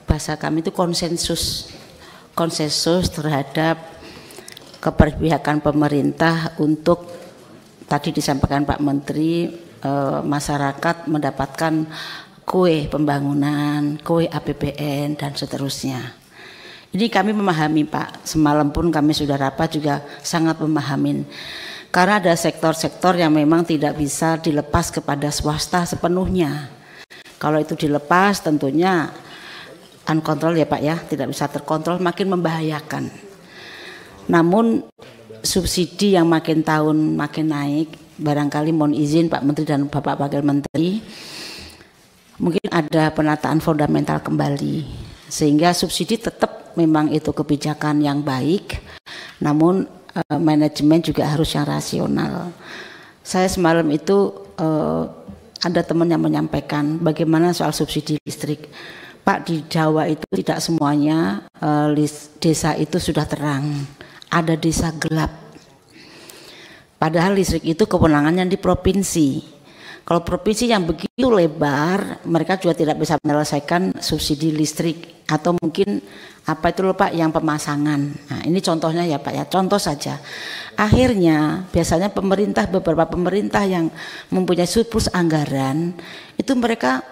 F: bahasa kami itu konsensus terhadap keberpihakan pemerintah untuk tadi disampaikan Pak Menteri, masyarakat mendapatkan kue pembangunan, kue APBN dan seterusnya. Ini kami memahami Pak, semalam pun kami sudah rapat juga sangat memahamin. Karena ada sektor-sektor yang memang tidak bisa dilepas kepada swasta sepenuhnya. Kalau itu dilepas tentunya uncontrol ya Pak ya, tidak bisa terkontrol, makin membahayakan. Namun subsidi yang makin tahun makin naik, barangkali mohon izin Pak Menteri dan Bapak Wakil Menteri, mungkin ada penataan fundamental kembali, sehingga subsidi tetap memang itu kebijakan yang baik, namun manajemen juga harus yang rasional. Saya semalam itu ada teman yang menyampaikan bagaimana soal subsidi listrik. Pak, di Jawa itu tidak semuanya desa itu sudah terang, ada desa gelap. Padahal listrik itu kewenangannya di provinsi. Kalau provinsi yang begitu lebar, mereka juga tidak bisa menyelesaikan subsidi listrik atau mungkin apa itu loh Pak yang pemasangan. Nah, ini contohnya ya Pak ya, contoh saja. Akhirnya biasanya beberapa pemerintah yang mempunyai surplus anggaran itu mereka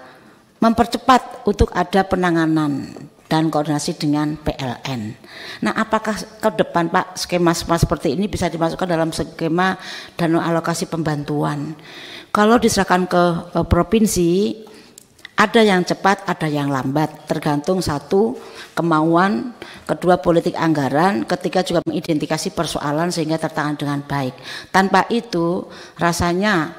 F: mempercepat untuk ada penanganan dan koordinasi dengan PLN. Nah, apakah ke depan Pak skema seperti ini bisa dimasukkan dalam skema dana alokasi pembantuan? Kalau diserahkan ke provinsi, ada yang cepat, ada yang lambat, tergantung satu kemauan, kedua politik anggaran, ketiga juga mengidentifikasi persoalan sehingga tertangani dengan baik. Tanpa itu rasanya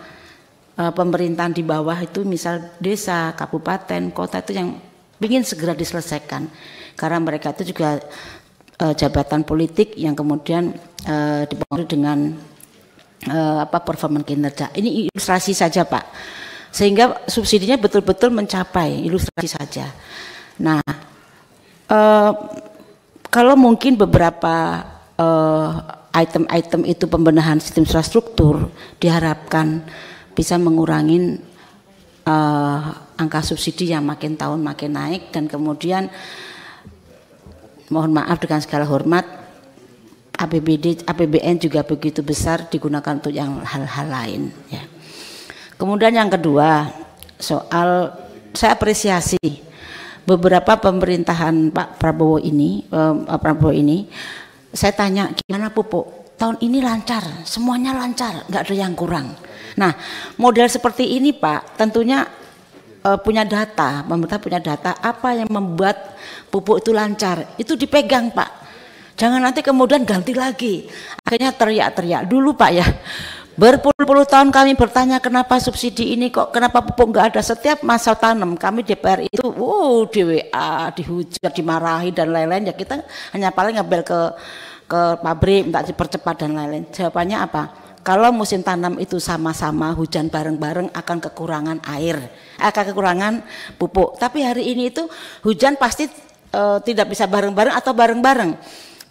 F: pemerintahan di bawah itu misal desa, kabupaten, kota itu yang ingin segera diselesaikan karena mereka itu juga jabatan politik yang kemudian dipengaruhi dengan performa kinerja. Ini ilustrasi saja Pak, sehingga subsidinya betul-betul mencapai, ilustrasi saja. Nah, kalau mungkin beberapa item-item itu pembenahan sistem infrastruktur diharapkan bisa mengurangi angka subsidi yang makin tahun makin naik, dan kemudian mohon maaf dengan segala hormat APBN juga begitu besar digunakan untuk yang hal-hal lain ya. Kemudian yang kedua, soal saya apresiasi beberapa pemerintahan Pak Prabowo ini saya tanya gimana Pupuk tahun ini lancar, semuanya lancar, nggak ada yang kurang. Nah, model seperti ini Pak tentunya punya data, pemerintah punya data apa yang membuat pupuk itu lancar, itu dipegang Pak. Jangan nanti kemudian ganti lagi. Akhirnya teriak-teriak dulu Pak ya. Berpuluh-puluh tahun kami bertanya kenapa subsidi ini kok, kenapa pupuk nggak ada. Setiap masa tanam kami DPR itu, di WA, dihujat, dimarahi dan lain-lain. Ya kita hanya paling ngambil ke pabrik, minta dipercepat dan lain-lain. Jawabannya apa? Kalau musim tanam itu sama-sama hujan bareng-bareng akan kekurangan air, akan kekurangan pupuk. Tapi hari ini itu hujan pasti tidak bisa bareng-bareng atau bareng-bareng.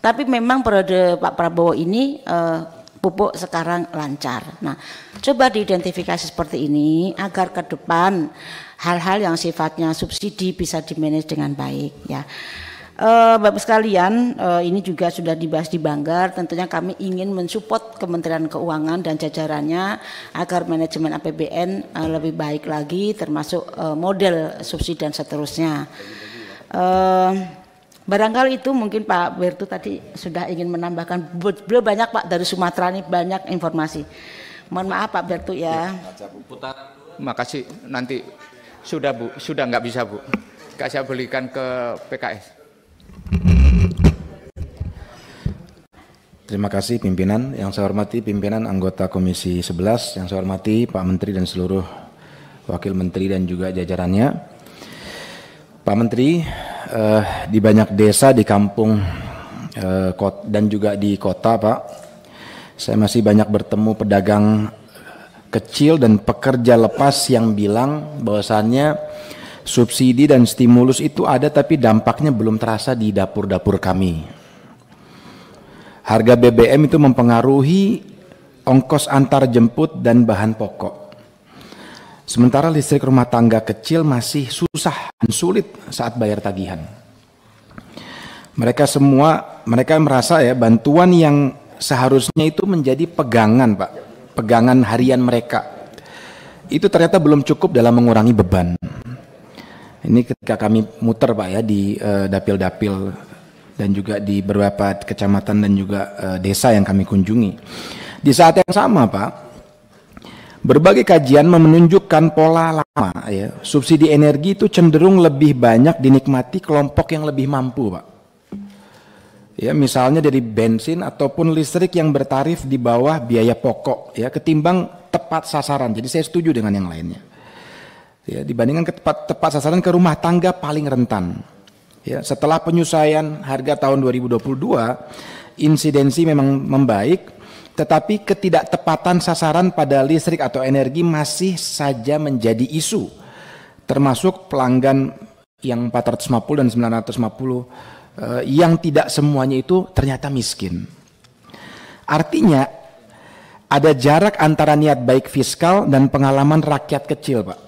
F: Tapi memang periode Pak Prabowo ini pupuk sekarang lancar. Nah, coba diidentifikasi seperti ini agar ke depan hal-hal yang sifatnya subsidi bisa dimanage dengan baik ya. Bapak sekalian, ini juga sudah dibahas di Banggar. Tentunya kami ingin mensupport Kementerian Keuangan dan jajarannya agar manajemen APBN lebih baik lagi, termasuk model subsidi dan seterusnya. Barangkali itu mungkin Pak Bertu tadi sudah ingin menambahkan. Beliau banyak Pak dari Sumatera ini banyak informasi. Mohon maaf Pak Bertu ya.
A: Makasih, nanti sudah Bu, sudah nggak bisa Bu. Saya belikan ke PKS.
G: Terima kasih pimpinan. Yang saya hormati pimpinan anggota Komisi 11, yang saya hormati Pak Menteri dan seluruh Wakil Menteri dan juga jajarannya. Pak Menteri, di banyak desa, di kampung dan juga di kota Pak, saya masih banyak bertemu pedagang kecil dan pekerja lepas yang bilang bahwasannya subsidi dan stimulus itu ada tapi dampaknya belum terasa di dapur-dapur kami. Harga BBM itu mempengaruhi ongkos antar jemput dan bahan pokok. Sementara listrik rumah tangga kecil masih susah dan sulit saat bayar tagihan. Mereka merasa ya bantuan yang seharusnya itu menjadi pegangan Pak, pegangan harian mereka. Itu ternyata belum cukup dalam mengurangi beban. Ini ketika kami muter Pak ya di dapil-dapil dan juga di beberapa kecamatan dan juga desa yang kami kunjungi. Di saat yang sama Pak, berbagai kajian menunjukkan pola lama ya, subsidi energi itu cenderung lebih banyak dinikmati kelompok yang lebih mampu Pak. Ya, misalnya dari bensin ataupun listrik yang bertarif di bawah biaya pokok ya, ketimbang tepat sasaran. Jadi saya setuju dengan yang lainnya. Ya, dibandingkan tepat sasaran ke rumah tangga paling rentan. Ya, setelah penyusuaian harga tahun 2022, insidensi memang membaik, tetapi ketidaktepatan sasaran pada listrik atau energi masih saja menjadi isu, termasuk pelanggan yang 450 dan 950 yang tidak semuanya itu ternyata miskin. Artinya ada jarak antara niat baik fiskal dan pengalaman rakyat kecil, Pak.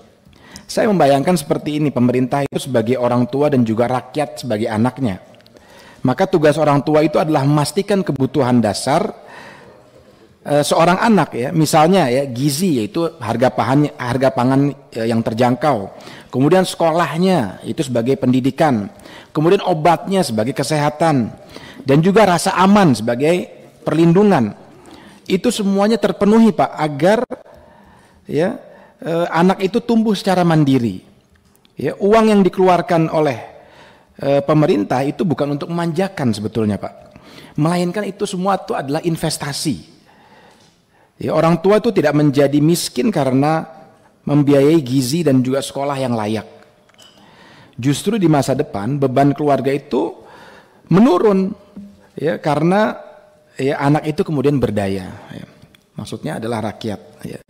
G: Saya membayangkan seperti ini, pemerintah itu sebagai orang tua dan juga rakyat sebagai anaknya. Maka tugas orang tua itu adalah memastikan kebutuhan dasar seorang anak, ya, misalnya ya gizi, yaitu harga pangan yang terjangkau, kemudian sekolahnya itu sebagai pendidikan, kemudian obatnya sebagai kesehatan, dan juga rasa aman sebagai perlindungan. Itu semuanya terpenuhi, Pak, agar ya anak itu tumbuh secara mandiri. Ya, uang yang dikeluarkan oleh pemerintah itu bukan untuk memanjakan sebetulnya, Pak, melainkan itu semua itu adalah investasi. Ya, orang tua itu tidak menjadi miskin karena membiayai gizi dan juga sekolah yang layak. Justru di masa depan beban keluarga itu menurun, ya, karena ya anak itu kemudian berdaya. Ya. Maksudnya adalah rakyat. Ya.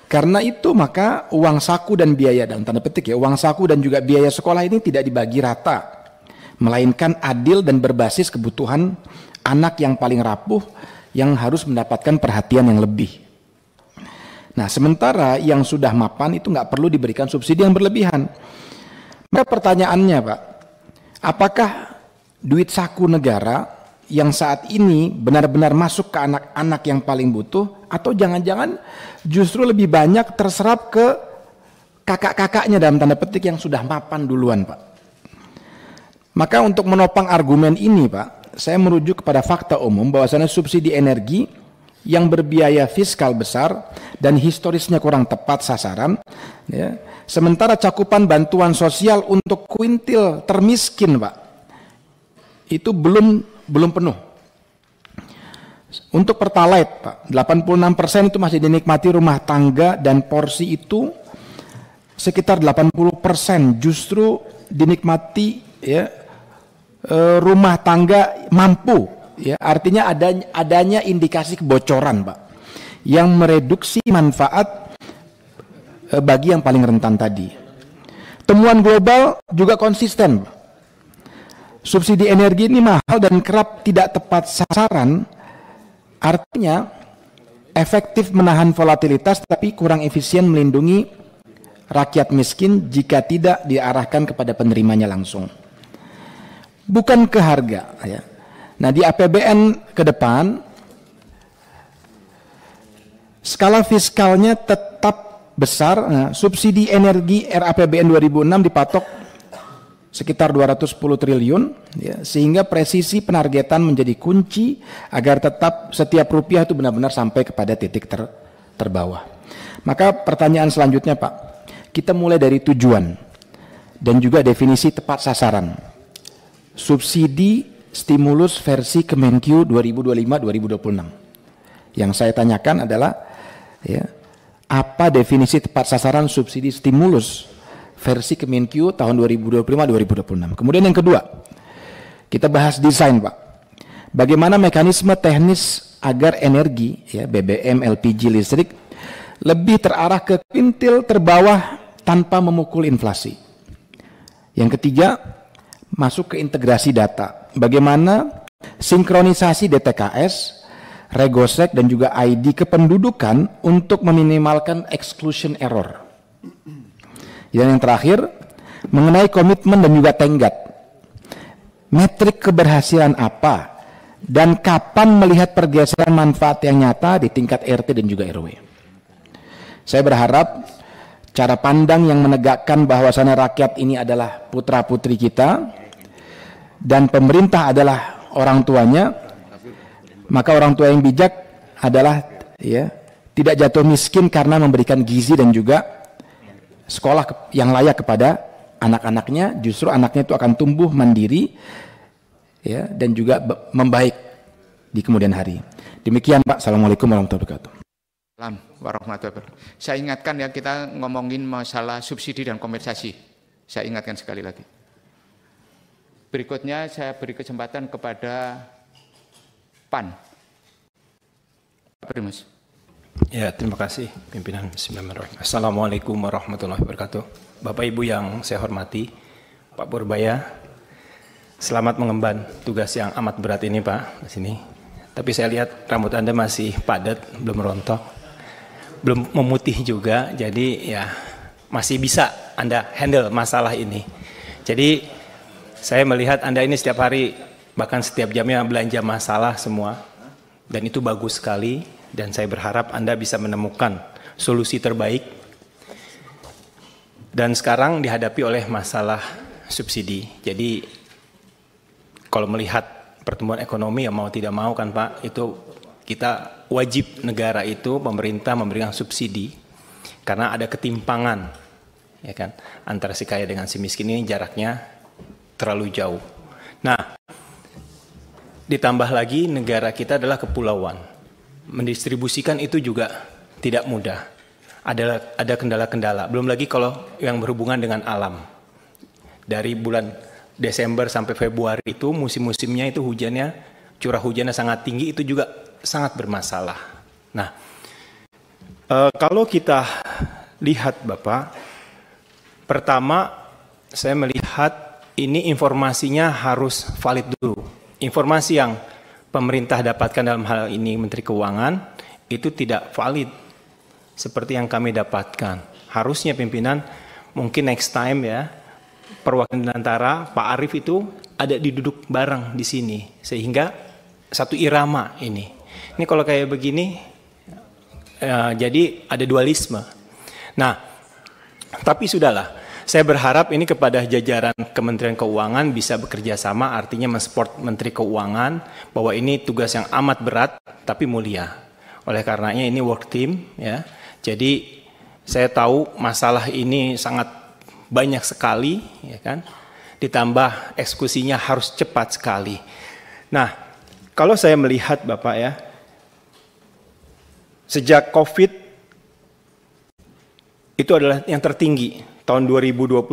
G: Karena itu maka uang saku dan biaya, dalam tanda petik ya, uang saku dan juga biaya sekolah ini tidak dibagi rata, melainkan adil dan berbasis kebutuhan anak yang paling rapuh, yang harus mendapatkan perhatian yang lebih. Nah, sementara yang sudah mapan itu nggak perlu diberikan subsidi yang berlebihan. Maka pertanyaannya, Pak, apakah duit saku negara yang saat ini benar-benar masuk ke anak-anak yang paling butuh, atau jangan-jangan justru lebih banyak terserap ke kakak-kakaknya dalam tanda petik yang sudah mapan duluan, Pak? Maka untuk menopang argumen ini, Pak, saya merujuk kepada fakta umum bahwasanya subsidi energi yang berbiaya fiskal besar dan historisnya kurang tepat sasaran, ya, sementara cakupan bantuan sosial untuk kuintil termiskin, Pak, itu belum penuh. Untuk Pertalite, Pak, 86% itu masih dinikmati rumah tangga dan porsi itu sekitar 80% justru dinikmati, ya, rumah tangga mampu, ya, artinya adanya indikasi kebocoran, Pak, yang mereduksi manfaat bagi yang paling rentan tadi. Temuan global juga konsisten, Pak. Subsidi energi ini mahal dan kerap tidak tepat sasaran, artinya efektif menahan volatilitas tapi kurang efisien melindungi rakyat miskin jika tidak diarahkan kepada penerimanya langsung. Bukan ke harga, ya. Nah, di APBN ke depan skala fiskalnya tetap besar. Nah, subsidi energi RAPBN 2006 dipatok sekitar 210 triliun, ya, sehingga presisi penargetan menjadi kunci agar tetap setiap rupiah itu benar-benar sampai kepada titik terbawah. Maka pertanyaan selanjutnya, Pak, kita mulai dari tujuan dan juga definisi tepat sasaran. Subsidi stimulus versi Kemenkyu 2025-2026. Yang saya tanyakan adalah, ya, apa definisi tepat sasaran subsidi stimulus versi Kemenkyu tahun 2025-2026. Kemudian yang kedua, kita bahas desain, Pak. Bagaimana mekanisme teknis agar energi, ya, BBM, LPG, listrik lebih terarah ke kuintil terbawah tanpa memukul inflasi. Yang ketiga, masuk ke integrasi data. Bagaimana sinkronisasi DTKS, Regosek, dan juga ID kependudukan untuk meminimalkan exclusion error. Dan yang terakhir, mengenai komitmen dan juga tenggat. Metrik keberhasilan apa dan kapan melihat pergeseran manfaat yang nyata di tingkat RT dan juga RW. Saya berharap cara pandang yang menegakkan bahwasannya rakyat ini adalah putra-putri kita dan pemerintah adalah orang tuanya, maka orang tua yang bijak adalah, ya, tidak jatuh miskin karena memberikan gizi dan juga sekolah yang layak kepada anak-anaknya. Justru anaknya itu akan tumbuh mandiri, ya, dan juga membaik di kemudian hari. Demikian, Pak. Assalamualaikum warahmatullahi wabarakatuh.
A: Warahmatullahi wabarakatuh. Saya ingatkan, ya, kita ngomongin masalah subsidi dan kompensasi. Saya ingatkan sekali lagi. Berikutnya saya beri kesempatan kepada PAN. Pak Primus.
H: Ya, terima kasih pimpinan. Bismillahirrahmanirrahim. Assalamualaikum warahmatullahi wabarakatuh. Bapak Ibu yang saya hormati, Pak Purbaya. Selamat mengemban tugas yang amat berat ini, Pak, di sini. Tapi saya lihat rambut Anda masih padat, belum rontok, belum memutih juga, jadi ya masih bisa Anda handle masalah ini. Jadi saya melihat Anda ini setiap hari, bahkan setiap jamnya belanja masalah semua, dan itu bagus sekali, dan saya berharap Anda bisa menemukan solusi terbaik. Dan sekarang dihadapi oleh masalah subsidi. Jadi kalau melihat pertumbuhan ekonomi, ya mau tidak mau kan Pak, itu kita wajib negara itu, pemerintah memberikan subsidi karena ada ketimpangan, ya kan, antara si kaya dengan si miskin ini jaraknya terlalu jauh. Nah, ditambah lagi negara kita adalah kepulauan, mendistribusikan itu juga tidak mudah. Ada kendala-kendala. Belum lagi kalau yang berhubungan dengan alam. Dari bulan Desember sampai Februari itu musim-musimnya itu hujannya, curah hujannya sangat tinggi, itu juga sangat bermasalah. Nah, kalau kita lihat Bapak, pertama saya melihat ini informasinya harus valid dulu. Informasi yang pemerintah dapatkan dalam hal ini Menteri Keuangan itu tidak valid seperti yang kami dapatkan. Harusnya pimpinan mungkin next time ya, perwakilan antara Pak Arief itu ada diduduk bareng di sini sehingga satu irama ini. Ini kalau kayak begini jadi ada dualisme. Nah, tapi sudahlah. Saya berharap ini kepada jajaran Kementerian Keuangan bisa bekerja sama, artinya mensupport Menteri Keuangan bahwa ini tugas yang amat berat tapi mulia. Oleh karenanya ini work team ya. Jadi saya tahu masalah ini sangat banyak sekali, ya kan? Ditambah eksekusinya harus cepat sekali. Nah, kalau saya melihat Bapak ya, sejak COVID itu adalah yang tertinggi. Tahun 2022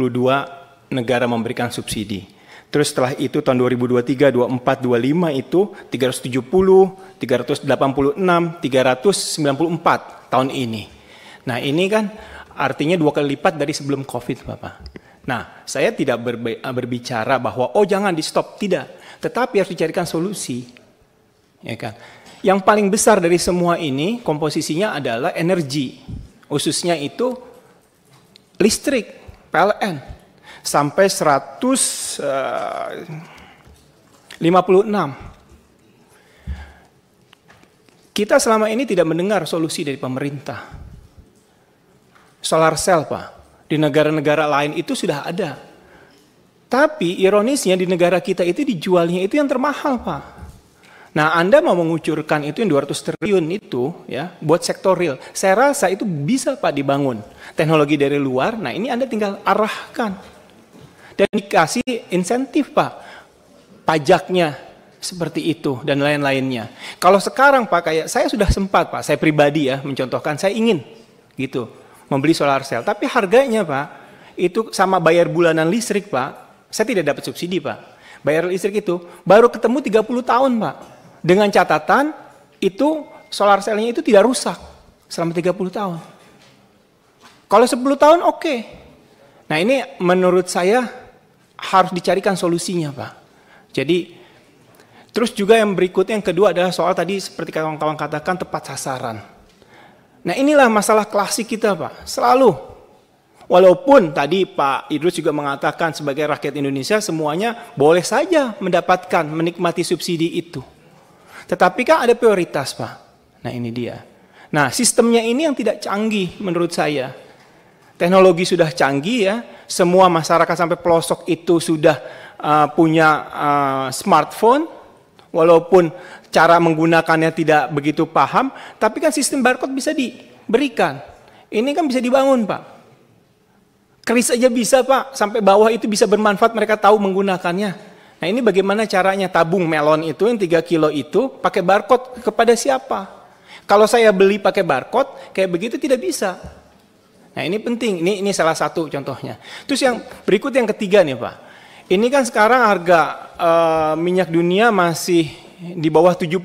H: negara memberikan subsidi. Terus setelah itu tahun 2023, 24, 25 itu 370, 386, 394 tahun ini. Nah, ini kan artinya 2 kali lipat dari sebelum COVID, Bapak. Nah, saya tidak berbicara bahwa oh jangan di stop, tidak. Tetapi harus dicarikan solusi, ya kan? Yang paling besar dari semua ini komposisinya adalah energi, khususnya itu listrik, PLN, sampai 156. Kita selama ini tidak mendengar solusi dari pemerintah. Solar cell, Pak, di negara-negara lain itu sudah ada. Tapi ironisnya di negara kita itu dijualnya itu yang termahal, Pak. Nah, Anda mau mengucurkan itu yang 200 triliun itu ya buat sektor real. Saya rasa itu bisa Pak dibangun. Teknologi dari luar, nah ini Anda tinggal arahkan. Dan dikasih insentif, Pak. Pajaknya seperti itu dan lain-lainnya. Kalau sekarang Pak, kayak saya sudah sempat Pak, saya pribadi ya mencontohkan, saya ingin gitu membeli solar cell, tapi harganya Pak, itu sama bayar bulanan listrik Pak, saya tidak dapat subsidi Pak. Bayar listrik itu baru ketemu 30 tahun Pak. Dengan catatan itu solar cell-nya itu tidak rusak selama 30 tahun. Kalau 10 tahun oke. Nah ini menurut saya harus dicarikan solusinya Pak. Jadi terus juga yang berikutnya, yang kedua adalah soal tadi seperti kawan-kawan katakan tepat sasaran. Nah inilah masalah klasik kita Pak, selalu. Walaupun tadi Pak Idrus juga mengatakan sebagai rakyat Indonesia semuanya boleh saja mendapatkan, menikmati subsidi itu. Tetapi kan ada prioritas Pak. Nah ini dia. Nah sistemnya ini yang tidak canggih menurut saya. Teknologi sudah canggih ya, semua masyarakat sampai pelosok itu sudah punya smartphone. Walaupun cara menggunakannya tidak begitu paham, tapi kan sistem barcode bisa diberikan. Ini kan bisa dibangun Pak. Kris aja bisa Pak, sampai bawah itu bisa bermanfaat, mereka tahu menggunakannya. Nah ini bagaimana caranya tabung melon itu yang 3 kilo itu pakai barcode kepada siapa? Kalau saya beli pakai barcode, kayak begitu tidak bisa. Nah ini penting, ini salah satu contohnya. Terus yang berikut yang ketiga nih Pak. Ini kan sekarang harga minyak dunia masih di bawah 70.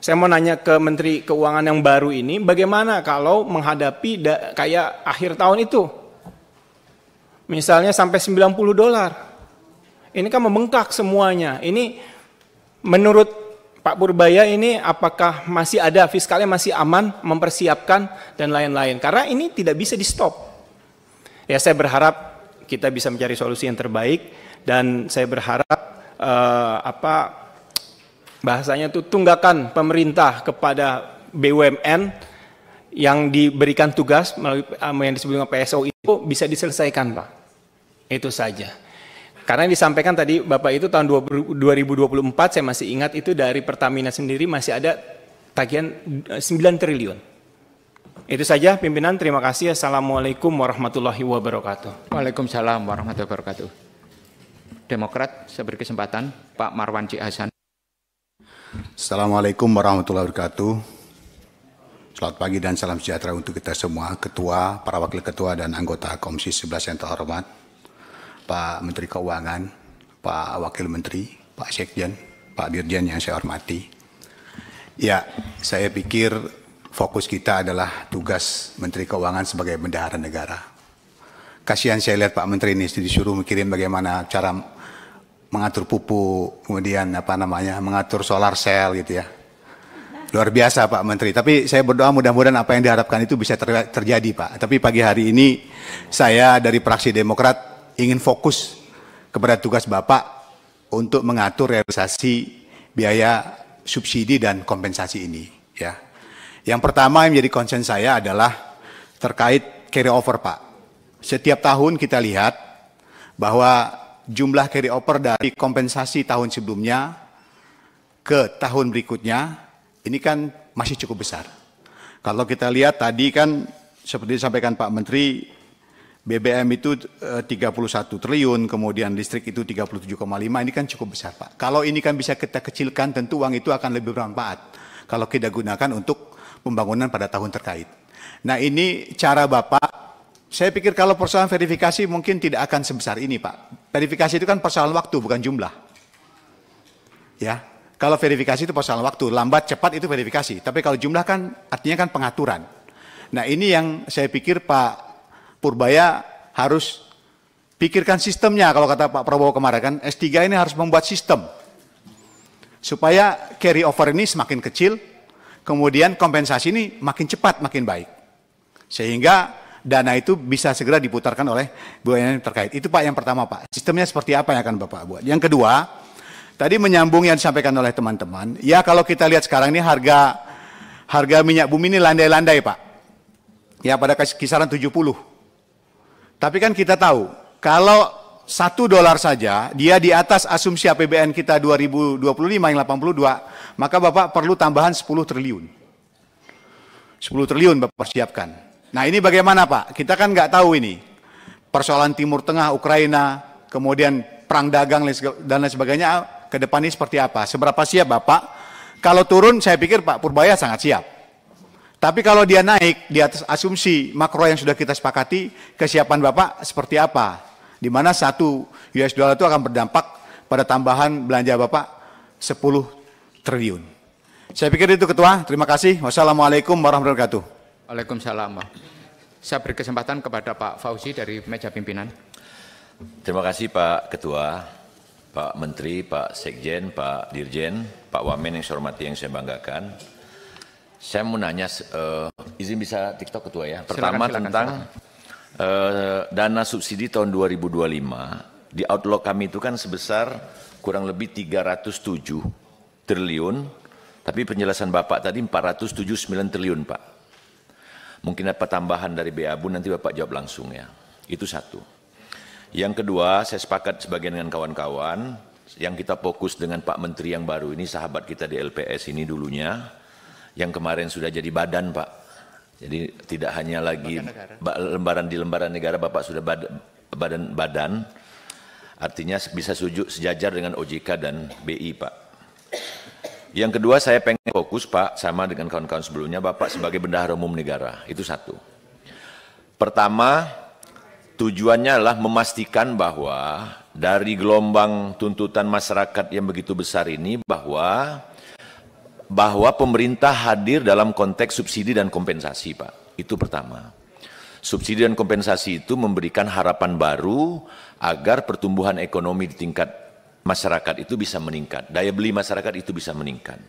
H: Saya mau nanya ke Menteri Keuangan yang baru ini, bagaimana kalau menghadapi kayak akhir tahun itu? Misalnya sampai $90. Ini kan membengkak semuanya. Ini menurut Pak Purbaya ini apakah masih ada, fiskalnya masih aman, mempersiapkan dan lain-lain. Karena ini tidak bisa di stop. Ya, saya berharap kita bisa mencari solusi yang terbaik, dan saya berharap bahasanya itu tunggakan pemerintah kepada BUMN yang diberikan tugas melalui yang disebut dengan PSO itu bisa diselesaikan, Pak. Itu saja. Karena yang disampaikan tadi Bapak itu tahun 2024, saya masih ingat itu dari Pertamina sendiri masih ada tagihan 9 triliun. Itu saja pimpinan, terima kasih. Assalamualaikum warahmatullahi wabarakatuh.
A: Waalaikumsalam warahmatullahi wabarakatuh. Demokrat, saya beri kesempatan Pak Marwan C. Hasan.
I: Assalamualaikum warahmatullahi wabarakatuh. Selamat pagi dan salam sejahtera untuk kita semua, Ketua, para Wakil Ketua dan anggota Komisi 11 yang terhormat, Pak Menteri Keuangan, Pak Wakil Menteri, Pak Sekjen, Pak Dirjen yang saya hormati. Ya, saya pikir fokus kita adalah tugas Menteri Keuangan sebagai bendahara negara. Kasihan saya lihat Pak Menteri ini disuruh mikirin bagaimana cara mengatur pupuk, kemudian mengatur solar cell gitu ya. Luar biasa Pak Menteri, tapi saya berdoa mudah-mudahan apa yang diharapkan itu bisa terjadi Pak. Tapi pagi hari ini saya dari fraksi Demokrat ingin fokus kepada tugas Bapak untuk mengatur realisasi biaya subsidi dan kompensasi ini ya. Yang pertama yang menjadi concern saya adalah terkait carry over Pak. Setiap tahun kita lihat bahwa jumlah carry over dari kompensasi tahun sebelumnya ke tahun berikutnya ini kan masih cukup besar. Kalau kita lihat tadi kan seperti disampaikan Pak Menteri, BBM itu 31 triliun, kemudian listrik itu 37,5, ini kan cukup besar Pak. Kalau ini kan bisa kita kecilkan, tentu uang itu akan lebih bermanfaat kalau kita gunakan untuk pembangunan pada tahun terkait. Nah ini cara Bapak, saya pikir kalau persoalan verifikasi mungkin tidak akan sebesar ini Pak. Verifikasi itu kan persoalan waktu, bukan jumlah. Ya, kalau verifikasi itu persoalan waktu, lambat cepat itu verifikasi. Tapi kalau jumlah kan artinya kan pengaturan. Nah ini yang saya pikir Pak Purbaya harus pikirkan sistemnya. Kalau kata Pak Prabowo kemarin kan, S3 ini harus membuat sistem. Supaya carry over ini semakin kecil, kemudian kompensasi ini makin cepat, makin baik. Sehingga dana itu bisa segera diputarkan oleh BUMN terkait. Itu Pak yang pertama Pak. Sistemnya seperti apa yang akan Bapak buat. Yang kedua, tadi menyambung yang disampaikan oleh teman-teman. Ya kalau kita lihat sekarang ini harga minyak bumi ini landai-landai Pak. Ya pada kisaran 70. Tapi kan kita tahu, kalau $1 saja, dia di atas asumsi APBN kita 2025 yang 82, maka Bapak perlu tambahan 10 triliun. 10 triliun Bapak persiapkan. Nah ini bagaimana Pak? Kita kan nggak tahu ini. Persoalan Timur Tengah, Ukraina, kemudian perang dagang dan lain sebagainya, ke depan ini seperti apa? Seberapa siap Bapak? Kalau turun saya pikir Pak Purbaya sangat siap. Tapi kalau dia naik di atas asumsi makro yang sudah kita sepakati, kesiapan Bapak seperti apa? Di mana $1 itu akan berdampak pada tambahan belanja Bapak 10 triliun. Saya pikir itu Ketua, terima kasih. Wassalamualaikum warahmatullahi wabarakatuh.
A: Waalaikumsalam. Saya beri kesempatan kepada Pak Fauzi dari meja pimpinan.
J: Terima kasih Pak Ketua, Pak Menteri, Pak Sekjen, Pak Dirjen, Pak Wamen yang saya hormati, yang saya banggakan. Saya mau nanya, izin bisa TikTok Ketua ya. Pertama tentang dana subsidi tahun 2025, di outlook kami itu kan sebesar kurang lebih 307 triliun, tapi penjelasan Bapak tadi 479 triliun Pak. Mungkin apa tambahan dari BABU, nanti Bapak jawab langsung ya. Itu satu. Yang kedua, saya sepakat sebagian dengan kawan-kawan, yang kita fokus dengan Pak Menteri yang baru ini, sahabat kita di LPS ini dulunya, yang kemarin sudah jadi badan Pak. Jadi tidak hanya lagi lembaran di lembaran negara, Bapak sudah badan, artinya bisa sejajar dengan OJK dan BI Pak. Yang kedua saya pengen fokus Pak, sama dengan kawan-kawan sebelumnya, Bapak sebagai bendahara umum negara, itu satu. Pertama, tujuannya adalah memastikan bahwa dari gelombang tuntutan masyarakat yang begitu besar ini, bahwa pemerintah hadir dalam konteks subsidi dan kompensasi Pak. Itu pertama. subsidi dan kompensasi itu memberikan harapan baru agar pertumbuhan ekonomi di tingkat masyarakat itu bisa meningkat, daya beli masyarakat itu bisa meningkat.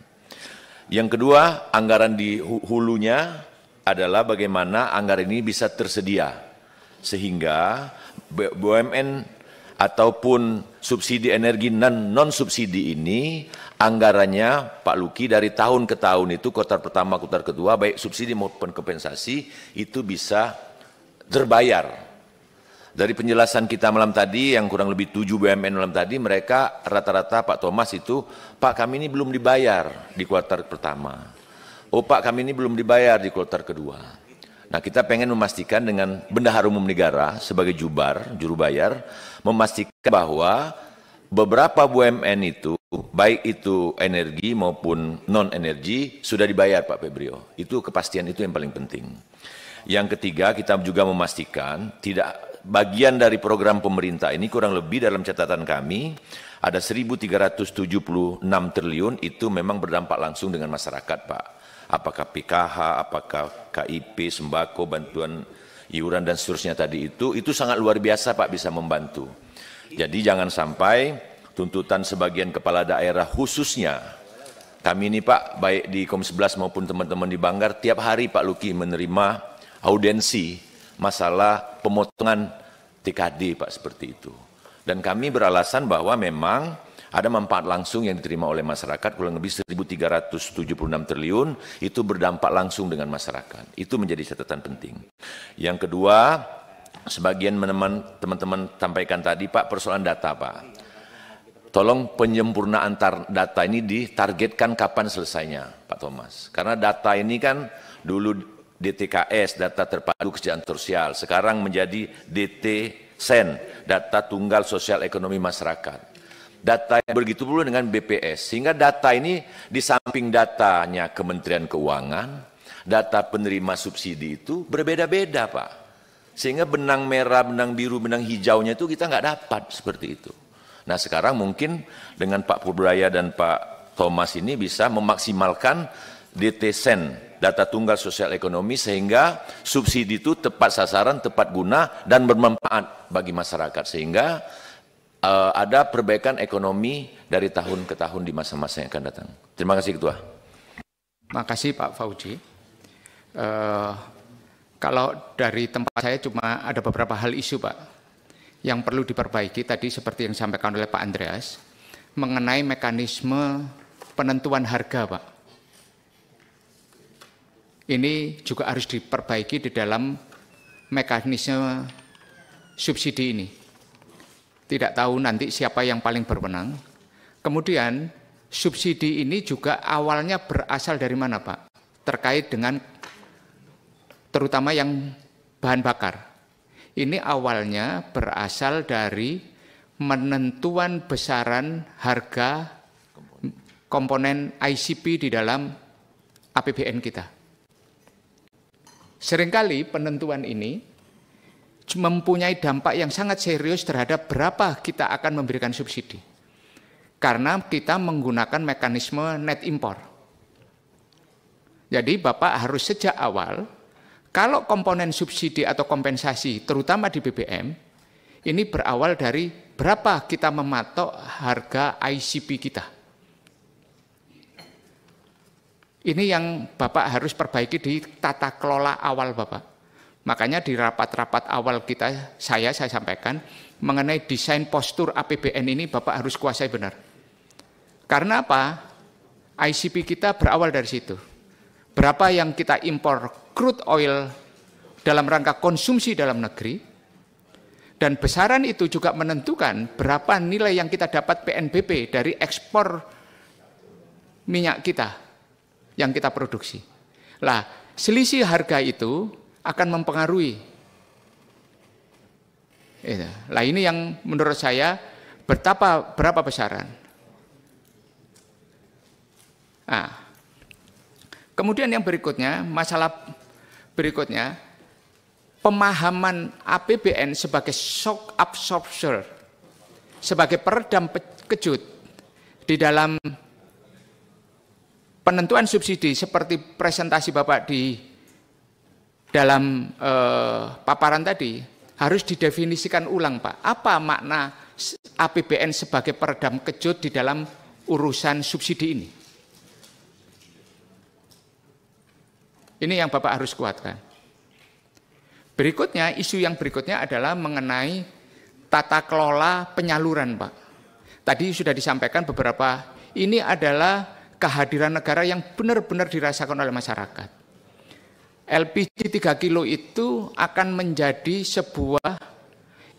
J: Yang kedua, anggaran di hulunya adalah bagaimana anggaran ini bisa tersedia, sehingga BUMN ataupun subsidi energi non-subsidi ini anggarannya Pak Luki dari tahun ke tahun itu kuartal pertama, kuartal kedua, baik subsidi maupun kompensasi itu bisa terbayar. Dari penjelasan kita malam tadi yang kurang lebih 7 BUMN malam tadi, mereka rata-rata Pak Thomas itu, Pak kami ini belum dibayar di kuartal pertama. Oh Pak kami ini belum dibayar di kuartal kedua. Nah kita pengen memastikan dengan Bendahara Umum Negara sebagai juru bayar, memastikan bahwa beberapa BUMN itu, baik itu energi maupun non-energi, sudah dibayar Pak Febrio. Itu kepastian itu yang paling penting. Yang ketiga, kita juga memastikan tidak bagian dari program pemerintah ini kurang lebih dalam catatan kami ada 1.376 triliun itu memang berdampak langsung dengan masyarakat Pak. Apakah PKH, apakah KIP, sembako, bantuan iuran dan seterusnya tadi itu sangat luar biasa Pak bisa membantu. Jadi jangan sampai tuntutan sebagian kepala daerah khususnya kami ini Pak baik di Komisi 11 maupun teman-teman di Banggar tiap hari Pak Luki menerima audiensi masalah pemotongan TKD Pak seperti itu. Dan kami beralasan bahwa memang ada manfaat langsung yang diterima oleh masyarakat kurang lebih 1.376 triliun itu berdampak langsung dengan masyarakat. Itu menjadi catatan penting. Yang kedua, sebagian teman-teman sampaikan tadi Pak persoalan data Pak. Tolong penyempurnaan data ini ditargetkan kapan selesainya Pak Thomas. Karena data ini kan dulu DTKS, data terpadu kesejahteraan sosial, sekarang menjadi DT-SEN, data tunggal sosial ekonomi masyarakat. Data yang begitu pula dengan BPS, sehingga data ini di samping datanya Kementerian Keuangan, data penerima subsidi itu berbeda-beda Pak. Sehingga benang merah, benang biru, benang hijaunya itu kita nggak dapat seperti itu. Nah sekarang mungkin dengan Pak Pubraya dan Pak Thomas ini bisa memaksimalkan DT-SEN, data tunggal sosial ekonomi, sehingga subsidi itu tepat sasaran, tepat guna, dan bermanfaat bagi masyarakat, sehingga ada perbaikan ekonomi dari tahun ke tahun di masa-masa yang akan datang. Terima kasih Ketua.
A: Terima kasih Pak Fauji. Kalau dari tempat saya cuma ada beberapa hal isu Pak, yang perlu diperbaiki tadi seperti yang disampaikan oleh Pak Andreas, mengenai mekanisme penentuan harga Pak. Ini juga harus diperbaiki di dalam mekanisme subsidi ini. Tidak tahu nanti siapa yang paling berwenang. Kemudian subsidi ini juga awalnya berasal dari mana Pak? Terkait dengan terutama yang bahan bakar. Ini awalnya berasal dari penentuan besaran harga komponen ICP di dalam APBN kita. Seringkali penentuan ini mempunyai dampak yang sangat serius terhadap berapa kita akan memberikan subsidi. Karena kita menggunakan mekanisme net impor. Jadi Bapak harus sejak awal, kalau komponen subsidi atau kompensasi, terutama di BBM, ini berawal dari berapa kita mematok harga ICP kita. Ini yang Bapak harus perbaiki di tata kelola awal Bapak. Makanya di rapat-rapat awal kita, saya sampaikan, mengenai desain postur APBN ini Bapak harus kuasai benar. Karena apa? ICP kita berawal dari situ. Berapa yang kita impor crude oil dalam rangka konsumsi dalam negeri, dan besaran itu juga menentukan berapa nilai yang kita dapat PNBP dari ekspor minyak kita yang kita produksi. Lah, selisih harga itu akan mempengaruhi. Lah ini yang menurut saya berapa besaran. Nah, kemudian yang berikutnya, masalah berikutnya, pemahaman APBN sebagai shock absorber, sebagai peredam kejut di dalam penentuan subsidi seperti presentasi Bapak di dalam paparan tadi harus didefinisikan ulang, Pak. Apa makna APBN sebagai peredam kejut di dalam urusan subsidi ini? Ini yang Bapak harus kuatkan. Berikutnya, isu yang berikutnya adalah mengenai tata kelola penyaluran, Pak. Tadi sudah disampaikan beberapa, ini adalah kehadiran negara yang benar-benar dirasakan oleh masyarakat. LPG 3 kilo itu akan menjadi sebuah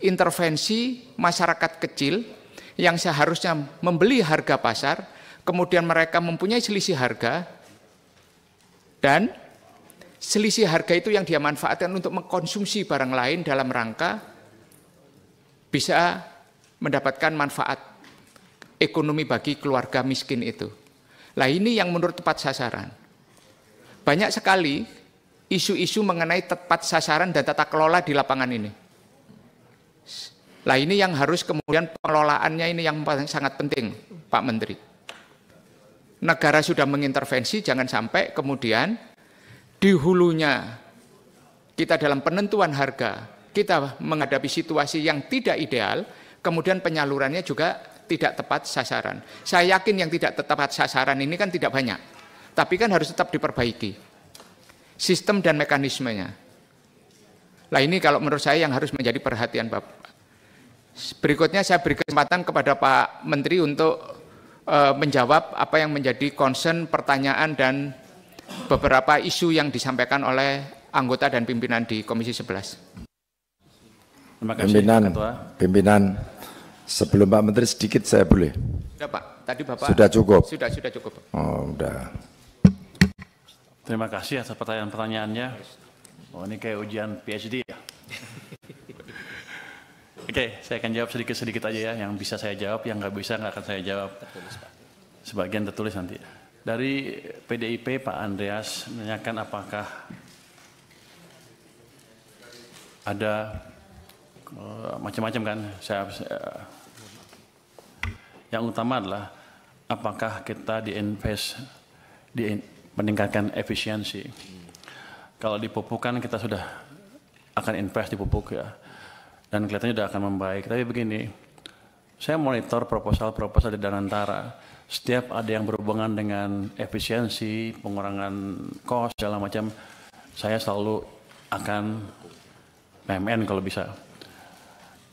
A: intervensi masyarakat kecil yang seharusnya membeli harga pasar, kemudian mereka mempunyai selisih harga, dan selisih harga itu yang dia manfaatkan untuk mengkonsumsi barang lain dalam rangka bisa mendapatkan manfaat ekonomi bagi keluarga miskin itu. Nah, ini yang menurut tepat sasaran. Banyak sekali isu-isu mengenai tepat sasaran dan tata kelola di lapangan ini. Nah, ini yang harus kemudian pengelolaannya ini yang sangat penting, Pak Menteri. Negara sudah mengintervensi, jangan sampai kemudian di hulunya kita dalam penentuan harga, kita menghadapi situasi yang tidak ideal, kemudian penyalurannya juga tidak tepat sasaran. Saya yakin yang tidak tepat sasaran ini kan tidak banyak, tapi kan harus tetap diperbaiki sistem dan mekanismenya. Nah, ini kalau menurut saya yang harus menjadi perhatian Bapak. Berikutnya saya beri kesempatan kepada Pak Menteri untuk menjawab apa yang menjadi concern, pertanyaan, dan beberapa isu yang disampaikan oleh anggota dan pimpinan di Komisi 11.
B: Terima kasih,
K: Pimpinan, sebelum Pak Menteri sedikit saya boleh?
A: Sudah, Pak. Tadi Bapak
K: sudah cukup?
A: Sudah cukup.
K: Oh, udah.
B: Terima kasih atas pertanyaan-pertanyaannya. Oh, ini kayak ujian PhD ya. Oke, saya akan jawab sedikit-sedikit aja ya. Yang bisa saya jawab, yang nggak bisa nggak akan saya jawab. Sebagian tertulis nanti. Dari PDIP, Pak Andreas menanyakan apakah ada macam-macam kan. Yang utama adalah apakah kita meningkatkan efisiensi. Kalau di pupuk kan kita sudah akan invest di pupuk ya, dan kelihatannya sudah akan membaik. Tapi begini, saya monitor proposal-proposal di Danantara. Setiap ada yang berhubungan dengan efisiensi, pengurangan kos, segala macam, saya selalu akan PMN kalau bisa.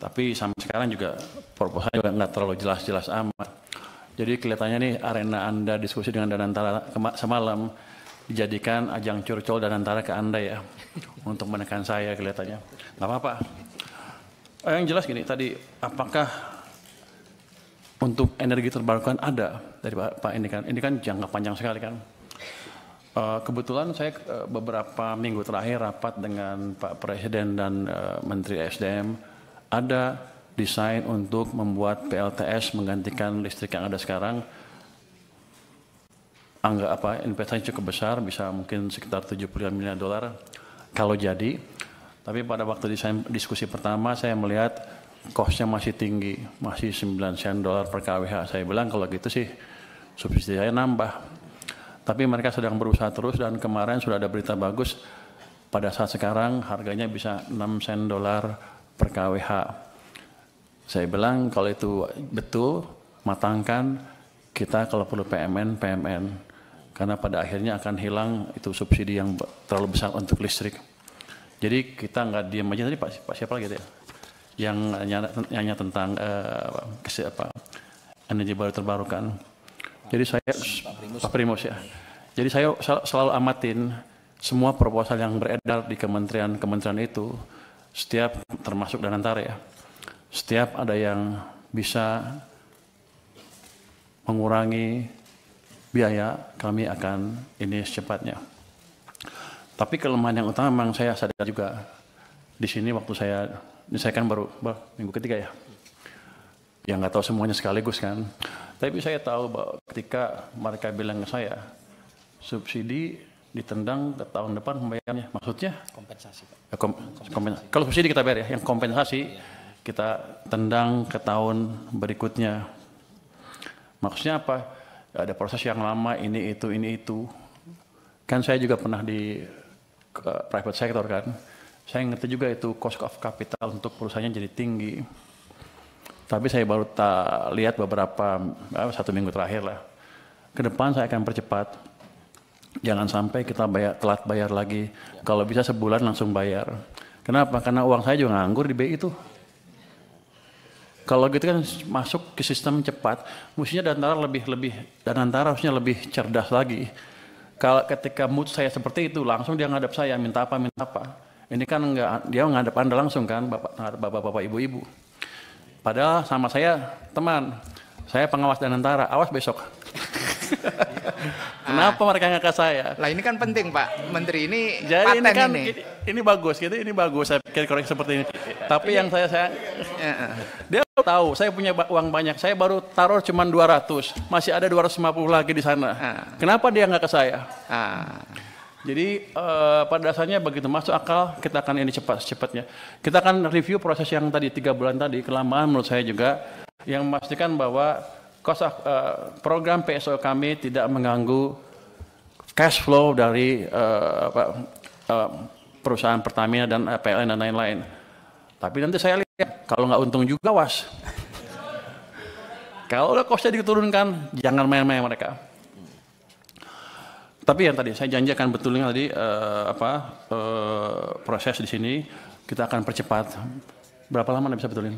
B: Tapi sampai sekarang juga proposal juga nggak terlalu jelas-jelas amat. Jadi kelihatannya nih arena Anda diskusi dengan Danantara semalam dijadikan ajang curcol Danantara ke Anda ya, untuk menekan saya kelihatannya. Nggak apa-apa. Yang jelas gini tadi, apakah untuk energi terbarukan ada dari Pak ini kan jangka panjang sekali kan. Kebetulan saya beberapa minggu terakhir rapat dengan Pak Presiden dan Menteri SDM, ada desain untuk membuat PLTS menggantikan listrik yang ada sekarang. Investasi cukup besar, bisa mungkin sekitar 75 miliar dolar kalau jadi. Tapi pada waktu desain diskusi pertama saya melihat cost-nya masih tinggi, masih 9 sen dolar per kWh. Saya bilang kalau gitu sih subsidi saya nambah. Tapi mereka sedang berusaha terus, dan kemarin sudah ada berita bagus, pada saat sekarang harganya bisa 6 sen dolar per kWh. Saya bilang kalau itu betul, matangkan, kita kalau perlu PMN. Karena pada akhirnya akan hilang itu subsidi yang terlalu besar untuk listrik. Jadi kita nggak diam aja. Tadi Pak siapa lagi ya? Yang nanya tentang energi baru terbarukan. Jadi saya Pak Primus ya. Jadi saya selalu amatin semua proposal yang beredar di kementerian itu, setiap termasuk Danantara ya. Setiap ada yang bisa mengurangi biaya, kami akan ini secepatnya. Tapi kelemahan yang utama memang saya sadar juga di sini waktu saya kan baru minggu ketiga ya. Yang nggak tahu semuanya sekaligus kan. Tapi saya tahu bahwa ketika mereka bilang ke saya, subsidi ditendang ke tahun depan pembayarannya. Maksudnya? Kompensasi. Kalau subsidi kita bayar ya, yang kompensasi kita tendang ke tahun berikutnya. Maksudnya apa? Ada proses yang lama, ini itu. Kan saya juga pernah di private sector kan. Saya ngerti juga itu cost of capital untuk perusahaannya jadi tinggi. Tapi saya baru lihat beberapa 1 minggu terakhir lah. Ke depan saya akan percepat. Jangan sampai kita telat bayar lagi. Kalau bisa sebulan langsung bayar. Kenapa? Karena uang saya juga nganggur di BI itu. Kalau gitu kan masuk ke sistem cepat, mestinya Danantara harusnya lebih cerdas lagi. Kalau ketika mood saya seperti itu, langsung dia ngadap saya, minta apa. Ini kan enggak, dia ngadap Anda langsung kan, bapak-bapak, ibu-ibu. Padahal sama saya, teman, saya pengawas Danantara, awas besok. Kenapa mereka nggak ke saya?
A: Lah ini kan penting Pak Menteri, ini
B: jadi
A: paten
B: ini kan
A: ini.
B: Ini bagus gitu, ini bagus saya pikir korek seperti ini. Tapi yang saya dia tahu saya punya uang banyak, saya baru taruh cuma 200, masih ada 250 lagi di sana. Kenapa dia nggak ke saya? Jadi pada dasarnya begitu masuk akal, kita akan ini cepatnya. Kita akan review proses yang tadi 3 bulan tadi, kelamaan menurut saya juga, yang memastikan bahwa program PSO kami tidak mengganggu cash flow dari perusahaan Pertamina dan PLN dan lain-lain. Tapi nanti saya lihat, kalau nggak untung juga was. Kalau cost-nya diturunkan, jangan main-main mereka. Tapi yang tadi saya janji akan betulin tadi proses di sini kita akan percepat. Berapa lama Anda bisa betulin?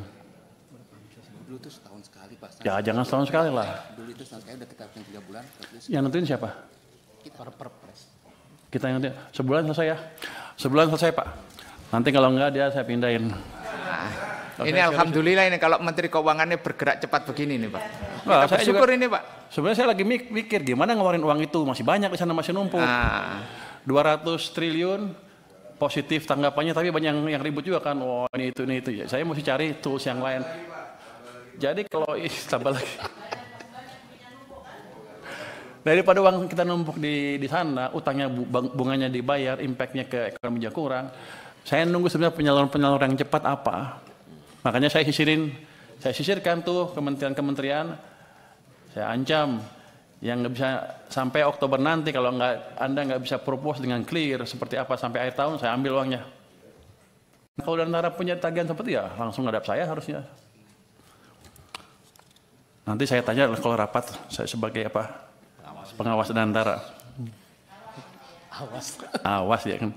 L: Dulu itu setahun sekali Pak.
B: Ya jangan setahun sekali lah.
L: Dulu itu setahun sekali udah kita 3 bulan.
B: Yang nentuin siapa?
L: Kita perpres.
B: Kita yang nentuin. Sebulan selesai ya? Sebulan selesai Pak. Nanti kalau enggak dia saya pindahin.
A: Ini alhamdulillah ini kalau Menteri Keuangannya bergerak cepat begini nih Pak.
B: Wah,
A: Kita bersyukur ini Pak.
B: Sebenarnya saya lagi mikir gimana ngeluarin uang itu, masih banyak di sana, masih numpuk. 200 triliun positif tanggapannya, tapi banyak yang ribut juga kan. Oh ini itu. Ya, saya mesti cari tools yang lain. Jadi kalau tambah lagi. Daripada uang kita numpuk di sana, utangnya bunganya dibayar, impactnya ke ekonomi juga kurang. Saya nunggu sebenarnya penyaluran yang cepat apa. Makanya saya sisirkan tuh kementerian-kementerian. Saya ancam yang nggak bisa sampai Oktober nanti kalau Anda nggak bisa propose dengan clear seperti apa sampai akhir tahun, saya ambil uangnya. Kalau Danantara punya tagihan seperti ya langsung ngadap saya harusnya. Nanti saya tanya kalau rapat saya sebagai apa? Pengawas Danantara. Awas ya kan.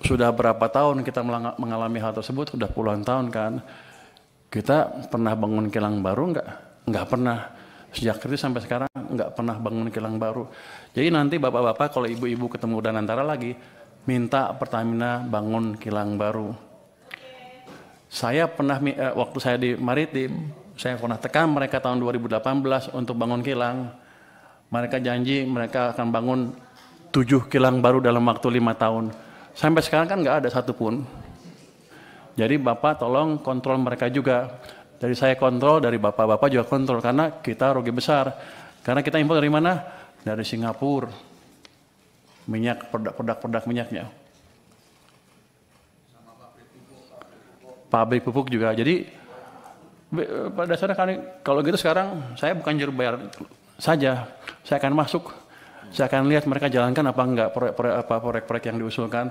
B: Sudah berapa tahun kita mengalami hal tersebut, sudah puluhan tahun kan. Kita pernah bangun kilang baru nggak pernah. Sejak itu sampai sekarang nggak pernah bangun kilang baru. Jadi nanti bapak-bapak kalau ibu-ibu ketemu Danantara lagi, minta Pertamina bangun kilang baru. Saya pernah, waktu saya di Maritim, saya pernah tekan mereka tahun 2018 untuk bangun kilang. Mereka janji mereka akan bangun 7 kilang baru dalam waktu 5 tahun. Sampai sekarang kan nggak ada satupun. Jadi Bapak tolong kontrol mereka juga. Dari saya kontrol, dari Bapak-Bapak juga kontrol. Karena kita rugi besar. Karena kita impor dari mana? Dari Singapura. Minyak, produk minyaknya. Pabrik pupuk juga. Jadi pada dasarnya kan, kalau gitu sekarang saya bukan juru bayar saja. Saya akan masuk. Saya akan lihat mereka jalankan apa enggak proyek-proyek yang diusulkan.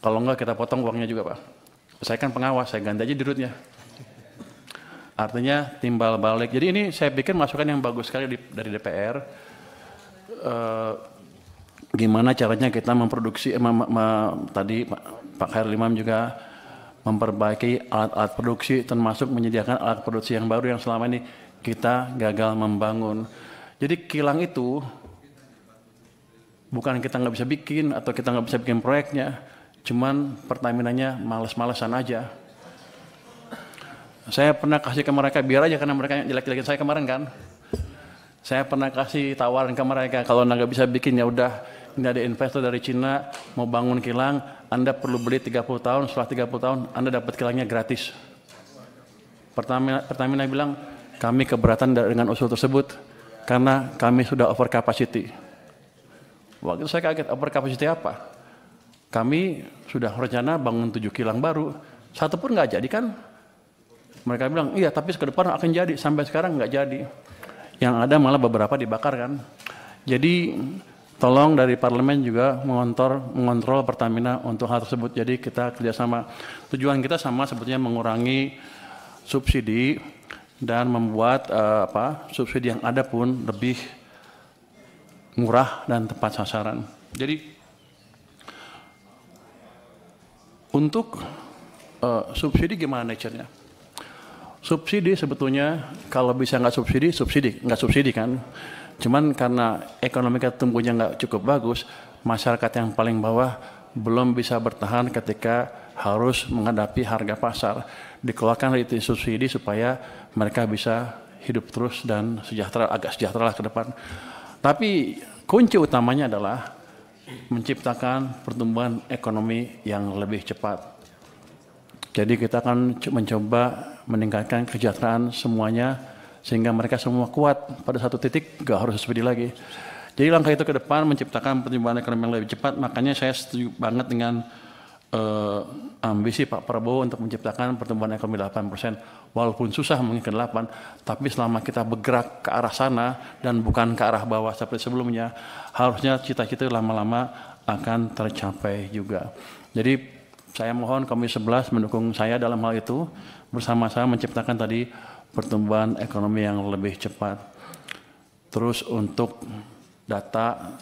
B: Kalau enggak kita potong uangnya juga Pak. Saya kan pengawas, saya ganti aja dirutnya. Artinya timbal balik. Jadi ini saya pikir masukan yang bagus sekali dari DPR. Gimana caranya kita memproduksi, tadi Pak Khairul Imam juga memperbaiki alat-alat produksi, termasuk menyediakan alat produksi yang baru yang selama ini kita gagal membangun. Jadi kilang itu bukan kita nggak bisa bikin atau kita nggak bisa bikin proyeknya, cuman Pertaminanya males-malesan aja. Saya pernah kasih ke mereka biar aja karena mereka jelek-jelekin saya kemarin kan. Saya pernah kasih tawaran ke mereka kalau nggak bisa bikin ya udah, ini ada investor dari Cina mau bangun kilang, Anda perlu beli 30 tahun, setelah 30 tahun Anda dapat kilangnya gratis. Pertamina bilang kami keberatan dengan usul tersebut karena kami sudah over capacity. Waktu itu saya kaget, over capacity apa? Kami sudah rencana bangun 7 kilang baru, satu pun nggak jadi kan? Mereka bilang, iya tapi ke depan akan jadi, sampai sekarang nggak jadi. Yang ada malah beberapa dibakar kan. Jadi tolong dari parlemen juga mengontrol Pertamina untuk hal tersebut. Jadi kita kerjasama. Tujuan kita sama sebetulnya mengurangi subsidi dan membuat subsidi yang ada pun lebih murah dan tepat sasaran. Jadi untuk subsidi gimana nature-nya? Subsidi sebetulnya kalau bisa nggak subsidi kan. Cuman karena ekonomi kita tumbuhnya nggak cukup bagus, masyarakat yang paling bawah belum bisa bertahan ketika harus menghadapi harga pasar. Dikeluarkan dari subsidi supaya mereka bisa hidup terus dan agak sejahtera ke depan. Tapi kunci utamanya adalah menciptakan pertumbuhan ekonomi yang lebih cepat. Jadi kita akan mencoba meningkatkan kesejahteraan semuanya sehingga mereka semua kuat pada satu titik, nggak harus subsidi lagi. Jadi langkah itu ke depan menciptakan pertumbuhan ekonomi yang lebih cepat. Makanya saya setuju banget dengan ambisi Pak Prabowo untuk menciptakan pertumbuhan ekonomi 8%. Walaupun susah mungkin ke 8, tapi selama kita bergerak ke arah sana dan bukan ke arah bawah seperti sebelumnya, harusnya cita-cita lama-lama akan tercapai juga. Jadi saya mohon Komisi 11 mendukung saya dalam hal itu, bersama-sama menciptakan tadi pertumbuhan ekonomi yang lebih cepat. Terus untuk data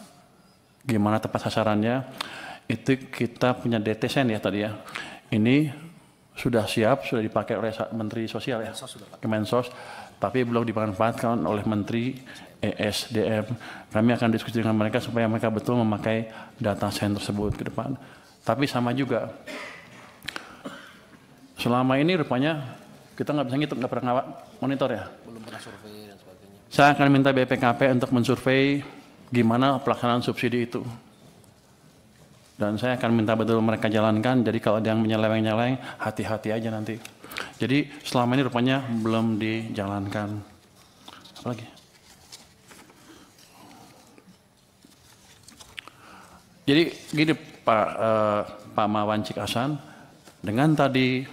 B: gimana tepat sasarannya, itu kita punya DTSN ya tadi ya. Ini sudah siap, sudah dipakai oleh Menteri Sosial ya, Kemensos, tapi belum dimanfaatkan oleh Menteri ESDM. Kami akan diskusi dengan mereka supaya mereka betul memakai data sen tersebut ke depan. Tapi sama juga, selama ini rupanya kita nggak bisa ngitung, nggak pernah monitor ya.
L: Belum pernah survei dan sebagainya.
B: Saya akan minta BPKP untuk mensurvei gimana pelaksanaan subsidi itu. Dan saya akan minta betul mereka jalankan, jadi kalau ada yang menyeleweng-nyeleweng, hati-hati aja nanti. Jadi selama ini rupanya belum dijalankan. Apa lagi? Jadi gini Pak Mawan Cikasan, dengan tadi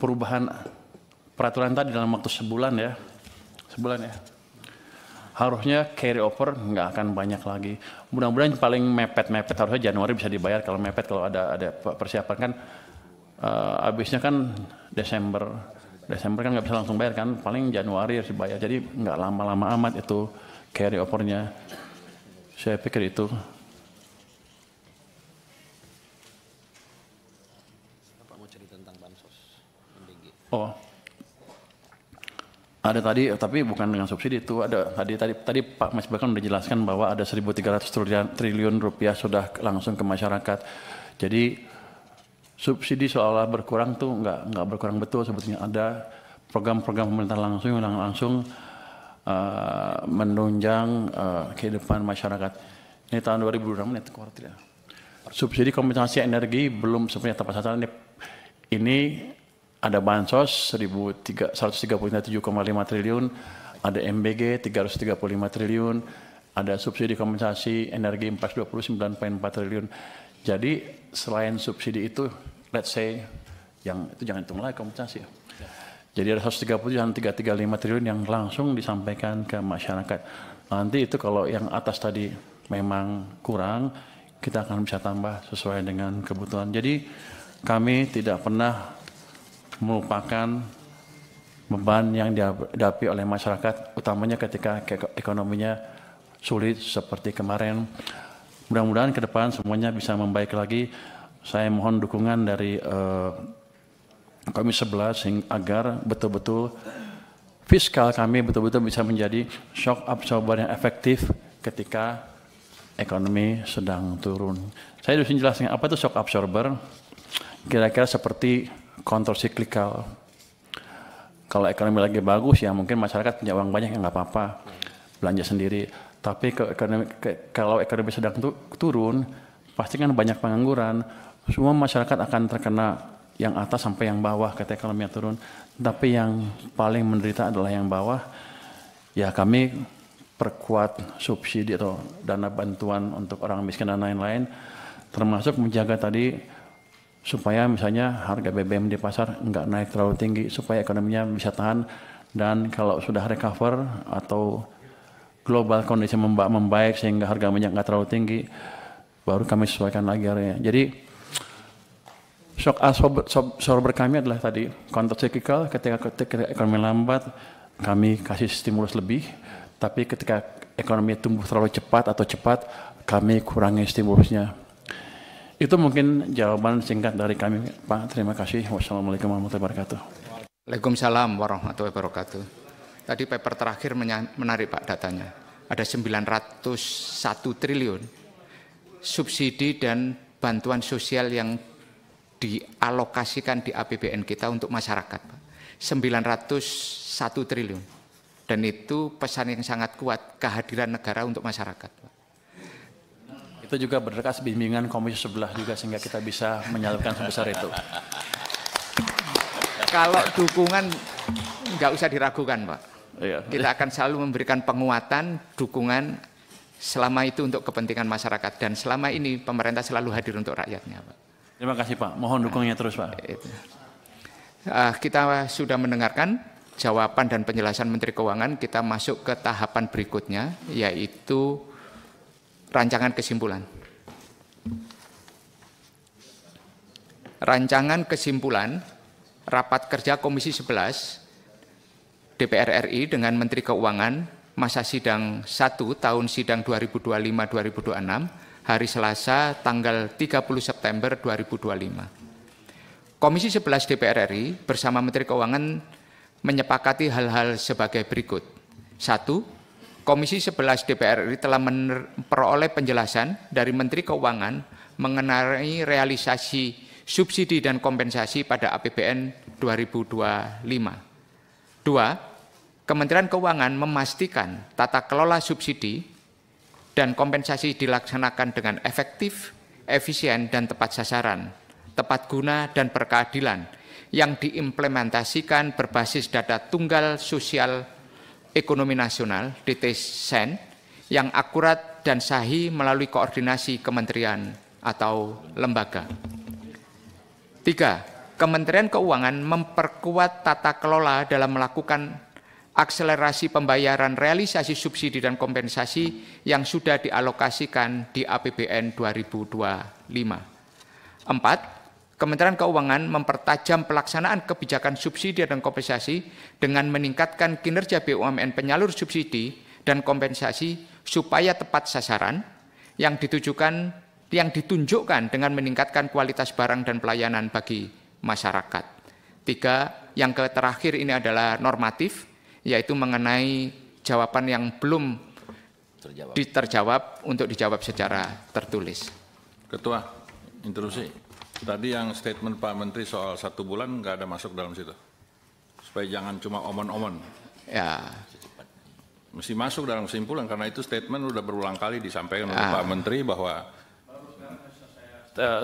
B: perubahan peraturan tadi dalam waktu sebulan ya, harusnya carry over nggak akan banyak lagi. Mudah-mudahan paling mepet harusnya Januari bisa dibayar. Kalau mepet, kalau ada persiapan kan, habisnya kan Desember kan nggak bisa langsung bayar kan, paling Januari harus dibayar. Jadi nggak lama-lama amat itu carry overnya. Saya pikir itu. Oh, ada tadi, tapi bukan dengan subsidi itu. Ada tadi Pak Mas bahkan sudah jelaskan bahwa ada 1.300 triliun rupiah sudah langsung ke masyarakat. Jadi subsidi seolah berkurang tuh nggak berkurang betul sebetulnya. Ada program-program pemerintah langsung yang langsung menunjang kehidupan masyarakat. Ini tahun 2026 ini kuartal. Subsidi kompensasi energi belum sebenarnya tepat sasaran. Ini ada bansos 137,5 triliun, ada MBG 335 triliun, ada subsidi kompensasi energi 429,4 triliun. Jadi selain subsidi itu, let's say, yang itu jangan hitung lagi kompensasi. Jadi ada 130 dan 335 triliun yang langsung disampaikan ke masyarakat. Nanti itu kalau yang atas tadi memang kurang, kita akan bisa tambah sesuai dengan kebutuhan. Jadi kami tidak pernah melupakan beban yang dihadapi oleh masyarakat, utamanya ketika ekonominya sulit seperti kemarin. Mudah-mudahan ke depan semuanya bisa membaik lagi. Saya mohon dukungan dari Komisi 11 agar betul-betul fiskal kami betul-betul bisa menjadi shock absorber yang efektif ketika ekonomi sedang turun. Saya harus menjelaskan apa itu shock absorber. Kira-kira seperti countercyclical. Kalau ekonomi lagi bagus ya mungkin masyarakat punya uang banyak, ya nggak apa-apa, belanja sendiri. Tapi kalau ekonomi sedang turun, pasti kan banyak pengangguran. Semua masyarakat akan terkena yang atas sampai yang bawah ketika ekonominya turun. Tapi yang paling menderita adalah yang bawah. Ya kami perkuat subsidi atau dana bantuan untuk orang miskin dan lain-lain, termasuk menjaga tadi supaya misalnya harga BBM di pasar nggak naik terlalu tinggi, supaya ekonominya bisa tahan, dan kalau sudah recover atau global kondisi membaik sehingga harga minyak nggak terlalu tinggi, baru kami sesuaikan lagi harganya. Jadi shock absorber kami adalah tadi counter cyclical, ketika ekonomi lambat kami kasih stimulus lebih, tapi ketika ekonomi tumbuh terlalu cepat atau cepat kami kurangi stimulusnya. Itu mungkin jawaban singkat dari kami, Pak. Terima kasih. Wassalamualaikum warahmatullahi wabarakatuh.
A: Waalaikumsalam warahmatullahi wabarakatuh. Tadi paper terakhir menarik Pak datanya. Ada 901 triliun subsidi dan bantuan sosial yang dialokasikan di APBN kita untuk masyarakat, Pak. 901 triliun. Dan itu pesan yang sangat kuat, kehadiran negara untuk masyarakat, Pak.
B: Itu juga berkas bimbingan Komisi 11 juga sehingga kita bisa menyalurkan sebesar itu.
A: Kalau dukungan nggak usah diragukan, Pak.
B: Iya.
A: Kita akan selalu memberikan penguatan, dukungan selama itu untuk kepentingan masyarakat, dan selama ini pemerintah selalu hadir untuk rakyatnya, Pak.
B: Terima kasih, Pak. Mohon dukungannya terus, Pak.
A: Kita sudah mendengarkan jawaban dan penjelasan Menteri Keuangan. Kita masuk ke tahapan berikutnya, yaitu rancangan kesimpulan. Rancangan kesimpulan rapat kerja Komisi 11 DPR RI dengan Menteri Keuangan masa sidang 1 tahun sidang 2025-2026 hari Selasa tanggal 30 September 2025. Komisi 11 DPR RI bersama Menteri Keuangan menyepakati hal-hal sebagai berikut. 1. Komisi 11 DPR RI telah memperoleh penjelasan dari Menteri Keuangan mengenai realisasi subsidi dan kompensasi pada APBN 2025. 2. Kementerian Keuangan memastikan tata kelola subsidi dan kompensasi dilaksanakan dengan efektif, efisien, dan tepat sasaran, tepat guna, dan berkeadilan yang diimplementasikan berbasis data tunggal sosial Ekonomi Nasional (DTSen) yang akurat dan sahih melalui koordinasi kementerian atau lembaga. 3. Kementerian Keuangan memperkuat tata kelola dalam melakukan akselerasi pembayaran realisasi subsidi dan kompensasi yang sudah dialokasikan di APBN 2025. 4. Kementerian Keuangan mempertajam pelaksanaan kebijakan subsidi dan kompensasi dengan meningkatkan kinerja BUMN penyalur subsidi dan kompensasi supaya tepat sasaran yang ditunjukkan dengan meningkatkan kualitas barang dan pelayanan bagi masyarakat. 3. Yang terakhir ini adalah normatif, yaitu mengenai jawaban yang belum terjawab untuk dijawab secara tertulis.
C: Ketua, interupsi. Tadi yang statement Pak Menteri soal 1 bulan nggak ada masuk dalam situ. Supaya jangan cuma omon-omon.
A: Ya.
C: Mesti masuk dalam kesimpulan karena itu statement udah berulang kali disampaikan oleh Pak Menteri bahwa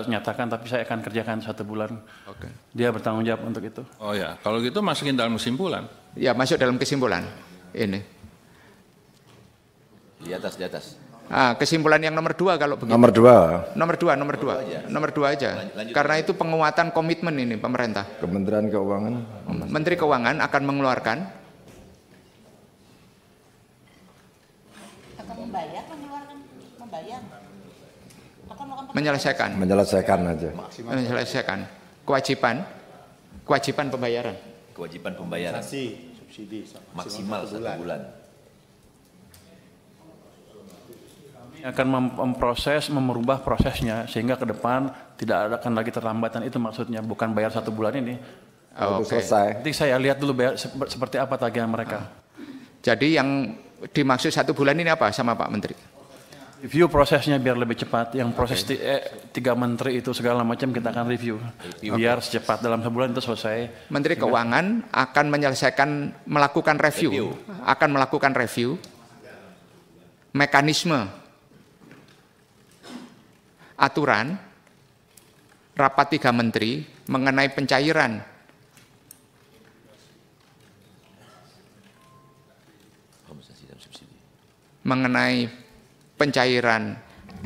B: nyatakan tapi saya akan kerjakan 1 bulan.
A: Oke.
B: Dia bertanggung jawab untuk itu.
C: Oh ya, kalau gitu masukin dalam kesimpulan.
A: Ya, masuk dalam kesimpulan. Ini.
J: Di atas.
A: Kesimpulan yang nomor 2 kalau begitu.
K: Nomor 2.
A: Nomor 2 aja. Karena itu penguatan komitmen ini pemerintah.
K: Kementerian Keuangan.
A: Menteri Keuangan akan mengeluarkan.
F: Akan membayar.
K: Menyelesaikan aja.
A: Menyelesaikan kewajiban pembayaran.
J: Kewajiban pembayaran. Subsidi maksimal 1 bulan.
B: Akan merubah prosesnya sehingga ke depan tidak akan lagi terlambatan, itu maksudnya, bukan bayar 1 bulan ini.
K: Selesai.
B: Nanti saya lihat dulu bayar seperti apa tagihan mereka.
A: Jadi yang dimaksud 1 bulan ini apa sama Pak Menteri?
B: Review prosesnya biar lebih cepat. Yang proses 3 menteri itu segala macam kita akan review. Biar secepat dalam sebulan itu selesai.
A: Menteri Keuangan akan melakukan review mekanisme, aturan, rapat 3 menteri mengenai pencairan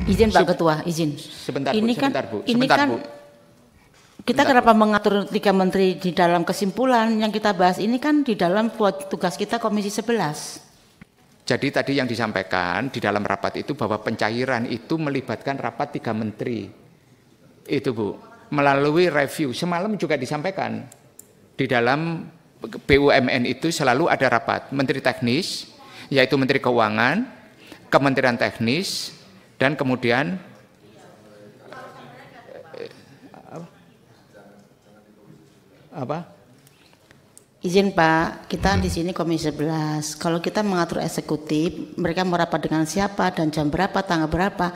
F: Izin Pak Ketua, izin.
A: Sebentar,
F: ini
A: Bu, sebentar, Bu.
F: Ini
A: Sebentar,
F: kan
A: Bu.
F: Kita
A: Sebentar,
F: kenapa mengatur 3 menteri di dalam kesimpulan yang kita bahas ini kan di dalam tugas kita Komisi 11.
A: Jadi tadi yang disampaikan di dalam rapat itu bahwa pencairan itu melibatkan rapat 3 menteri. Itu Bu, melalui review. Semalam juga disampaikan di dalam BUMN itu selalu ada rapat menteri teknis, yaitu Menteri Keuangan, Kementerian Teknis, dan kemudian apa?
F: Izin Pak, kita di sini Komisi 11. Kalau kita mengatur eksekutif, mereka merapat dengan siapa dan jam berapa, tanggal berapa.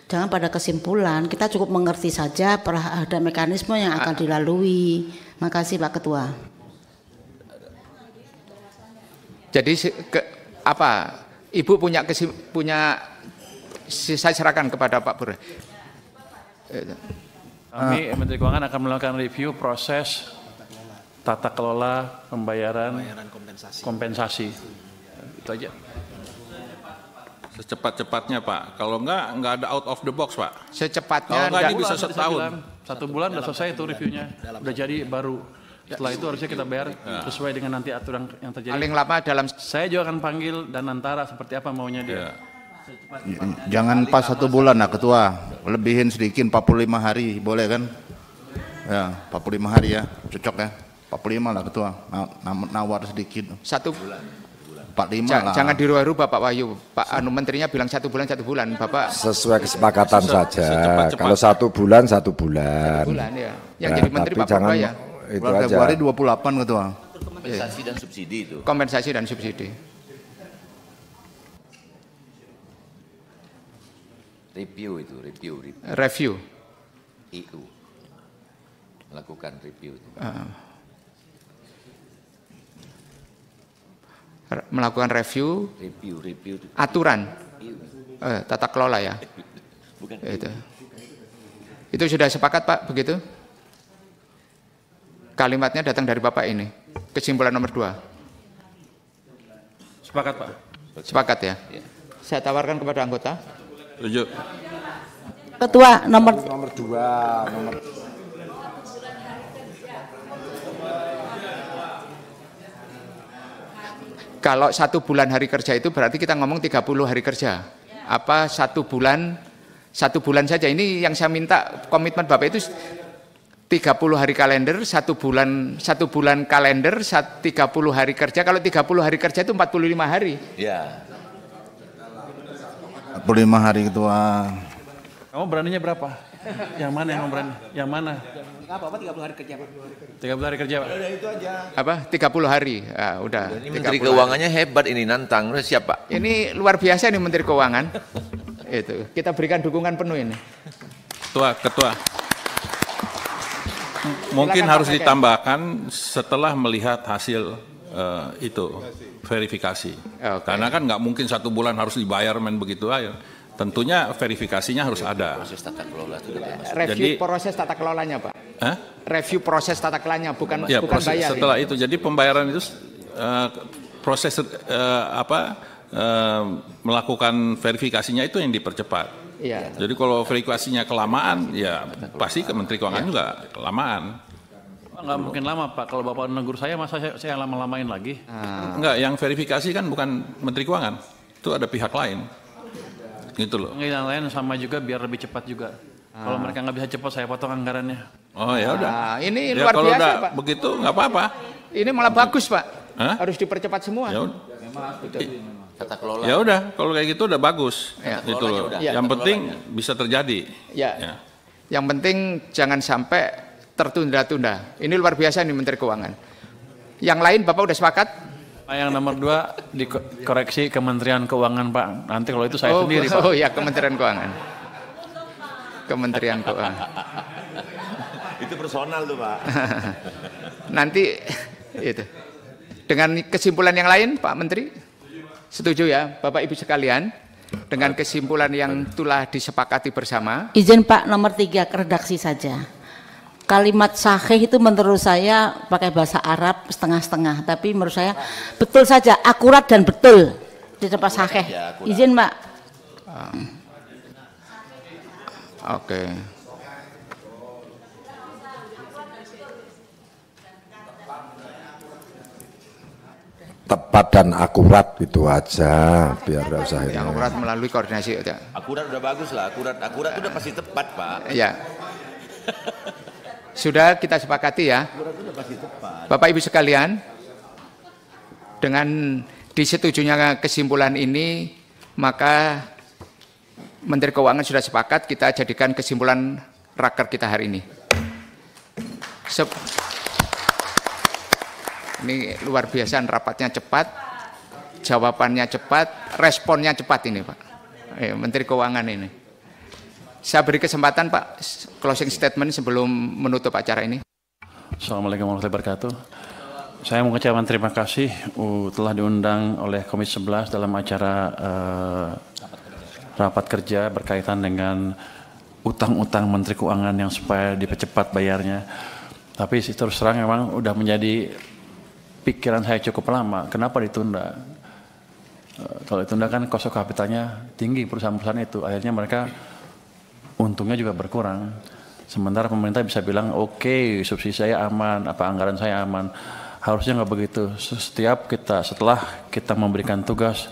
F: Jangan pada kesimpulan, kita cukup mengerti saja ada mekanisme yang akan dilalui. Makasih Pak Ketua.
A: Jadi Ibu punya saya serahkan kepada Pak Pur.
B: Kami Menteri Keuangan akan melakukan review proses tata kelola pembayaran kompensasi. Itu aja.
C: Secepat-cepatnya Pak. Kalau enggak ada out of the box Pak.
A: Secepatnya.
C: Kalau enggak ini bisa setahun.
B: 1 bulan udah selesai itu reviewnya. Udah jadi baru. Setelah itu harusnya kita bayar sesuai dengan nanti aturan yang terjadi.
A: Paling lama dalam.
B: Saya juga akan panggil dan antara seperti apa maunya dia.
M: Jangan pas 1 bulan lah Ketua. Lebihin sedikit 45 hari boleh kan? Ya 45 hari ya cocok ya. 45 lah Ketua. Nawar sedikit.
A: 1
M: bulan. 45 lah.
A: Jangan dirubah Pak Wahyu. Pak Menterinya bilang 1 bulan. Bapak.
K: Sesuai kesepakatan saja. Kalau 1 bulan 1 bulan.
A: 1 bulan ya. Yang jadi Menteri Pak
K: jangan,
A: Purba ya.
K: Itu
M: bulan
K: aja.
M: Februari 28 Ketua.
J: Kompensasi dan subsidi itu.
A: Kompensasi dan subsidi.
J: Review itu, review.
A: Review.
J: EU. Melakukan review itu.
A: Melakukan review.
J: Review.
A: Aturan. Tata kelola ya.
J: Bukan.
A: Itu sudah sepakat Pak begitu? Kalimatnya datang dari Bapak ini. Kesimpulan nomor 2.
B: Sepakat Pak.
A: Sepakat ya. Saya tawarkan kepada anggota.
C: Setuju.
F: Ketua nomor
K: 2.
A: Kalau 1 bulan hari kerja itu berarti kita ngomong 30 hari kerja. Apa 1 bulan saja. Ini yang saya minta komitmen Bapak itu 30 hari kalender, 1 bulan kalender, 30 hari kerja. Kalau 30 hari kerja itu 45 hari.
J: Ya.
M: 45 hari Ketua.
B: Kamu beraninya berapa? Yang mana yang berani? Yang mana?
L: Apa 30 hari kerja Pak?
B: 30 hari kerja Pak.
L: Udah itu aja.
A: Apa? 30 hari. Udah.
J: Ini Menteri Keuangannya hebat ini, nantang. Siapa?
A: Ini luar biasa nih Menteri Keuangan. Itu. Kita berikan dukungan penuh ini.
C: Ketua. Mungkin harus ditambahkan setelah melihat hasil itu verifikasi.
A: Okay.
C: Karena kan nggak mungkin 1 bulan harus dibayar begitu aja. Tentunya verifikasinya harus ada.
J: Proses tata kelola itu
A: Review proses tata kelolanya Pak. Review proses tata kelolanya bukan bayar.
C: Setelah itu jadi pembayaran itu proses melakukan verifikasinya itu yang dipercepat.
A: Iya.
C: Jadi kalau verifikasinya kelamaan, ya pasti ke Menteri Keuangan juga kelamaan.
B: Nggak mungkin lama Pak. Kalau Bapak negur saya, masa saya lama-lamain lagi?
C: Enggak, yang verifikasi kan bukan Menteri Keuangan, itu ada pihak lain. Gitu loh.
B: Yang lain sama juga biar lebih cepat juga. Kalau mereka nggak bisa cepat, saya potong anggarannya.
C: Oh ya udah.
A: Ini
C: ya,
A: luar
C: kalau
A: biasa
C: udah
A: Pak.
C: Begitu nggak apa-apa.
A: Ini malah bagus Pak. Harus dipercepat semua.
C: Ya
J: tata kelola.
C: Ya udah, kalau kayak gitu udah bagus. Gitu loh. Yang penting bisa terjadi.
A: Ya. Yang penting jangan sampai tertunda-tunda. Ini luar biasa nih Menteri Keuangan. Yang lain Bapak udah sepakat?
B: Yang nomor 2 dikoreksi Kementerian Keuangan Pak. Nanti kalau itu saya sendiri Pak.
A: Oh ya Kementerian Keuangan. Kementerian Keuangan.
J: Itu personal tuh Pak.
A: Nanti itu. Dengan kesimpulan yang lain Pak Menteri? Setuju ya Bapak Ibu sekalian? Dengan kesimpulan yang telah disepakati bersama.
F: Izin Pak nomor 3 redaksi saja. kalimat sahih itu menurut saya pakai bahasa Arab setengah-setengah, tapi menurut saya betul saja, akurat dan betul di tempat sahih. Izin Mbak.
A: Oke.
K: Tepat dan akurat itu aja, biar nggak usah ini.
A: Yang akurat melalui koordinasi.
J: Akurat udah bagus lah, akurat udah pasti tepat Pak.
A: Iya. Sudah kita sepakati ya. Bapak Ibu sekalian, dengan disetujunya kesimpulan ini, maka Menteri Keuangan sudah sepakat kita jadikan kesimpulan raker kita hari ini. Ini luar biasa, rapatnya cepat, jawabannya cepat, responnya cepat ini Pak. Menteri Keuangan ini. Saya beri kesempatan Pak, closing statement sebelum menutup acara ini.
B: Assalamualaikum warahmatullahi wabarakatuh. Saya mengucapkan terima kasih telah diundang oleh Komisi 11 dalam acara rapat kerja berkaitan dengan utang-utang Menteri Keuangan yang supaya dipercepat bayarnya. Tapi terus terang memang udah menjadi pikiran saya cukup lama, kenapa ditunda? Kalau ditunda kan cost of capitalnya tinggi perusahaan-perusahaan itu, akhirnya mereka untungnya juga berkurang. Sementara pemerintah bisa bilang, oke, subsidi saya aman, apa anggaran saya aman. Harusnya nggak begitu. Setelah kita memberikan tugas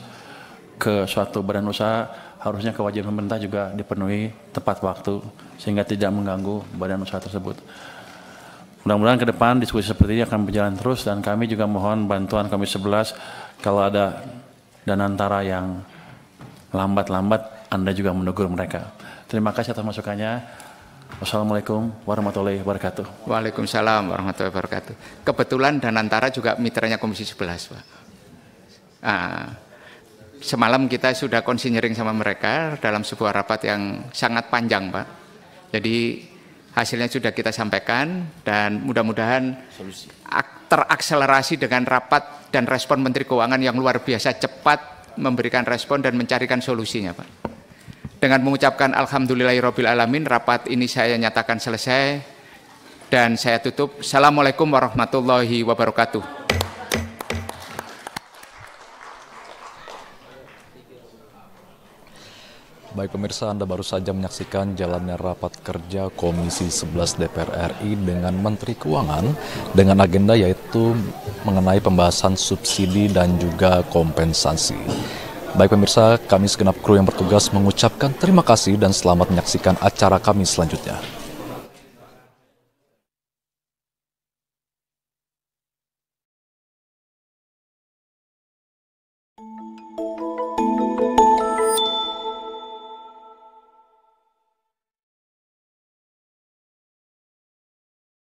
B: ke suatu badan usaha, harusnya kewajiban pemerintah juga dipenuhi tepat waktu, sehingga tidak mengganggu badan usaha tersebut. Mudah-mudahan ke depan diskusi seperti ini akan berjalan terus, dan kami juga mohon bantuan Komisi 11 kalau ada danantara yang lambat-lambat, Anda juga menegur mereka. Terima kasih atas masukannya. Wassalamualaikum warahmatullahi wabarakatuh.
A: Waalaikumsalam warahmatullahi wabarakatuh. Kebetulan danantara juga mitranya Komisi 11 Pak. Semalam kita sudah konsinyering sama mereka dalam sebuah rapat yang sangat panjang Pak. Jadi hasilnya sudah kita sampaikan, dan mudah-mudahan terakselerasi dengan rapat dan respon Menteri Keuangan yang luar biasa cepat memberikan respon dan mencarikan solusinya Pak. Dengan mengucapkan alhamdulillahirabbil alamin, rapat ini saya nyatakan selesai dan saya tutup. Assalamualaikum warahmatullahi wabarakatuh.
N: Baik pemirsa, Anda baru saja menyaksikan jalannya rapat kerja Komisi 11 DPR RI dengan Menteri Keuangan dengan agenda yaitu mengenai pembahasan subsidi dan juga kompensasi. Baik pemirsa, kami segenap kru yang bertugas mengucapkan terima kasih dan selamat menyaksikan acara kami selanjutnya.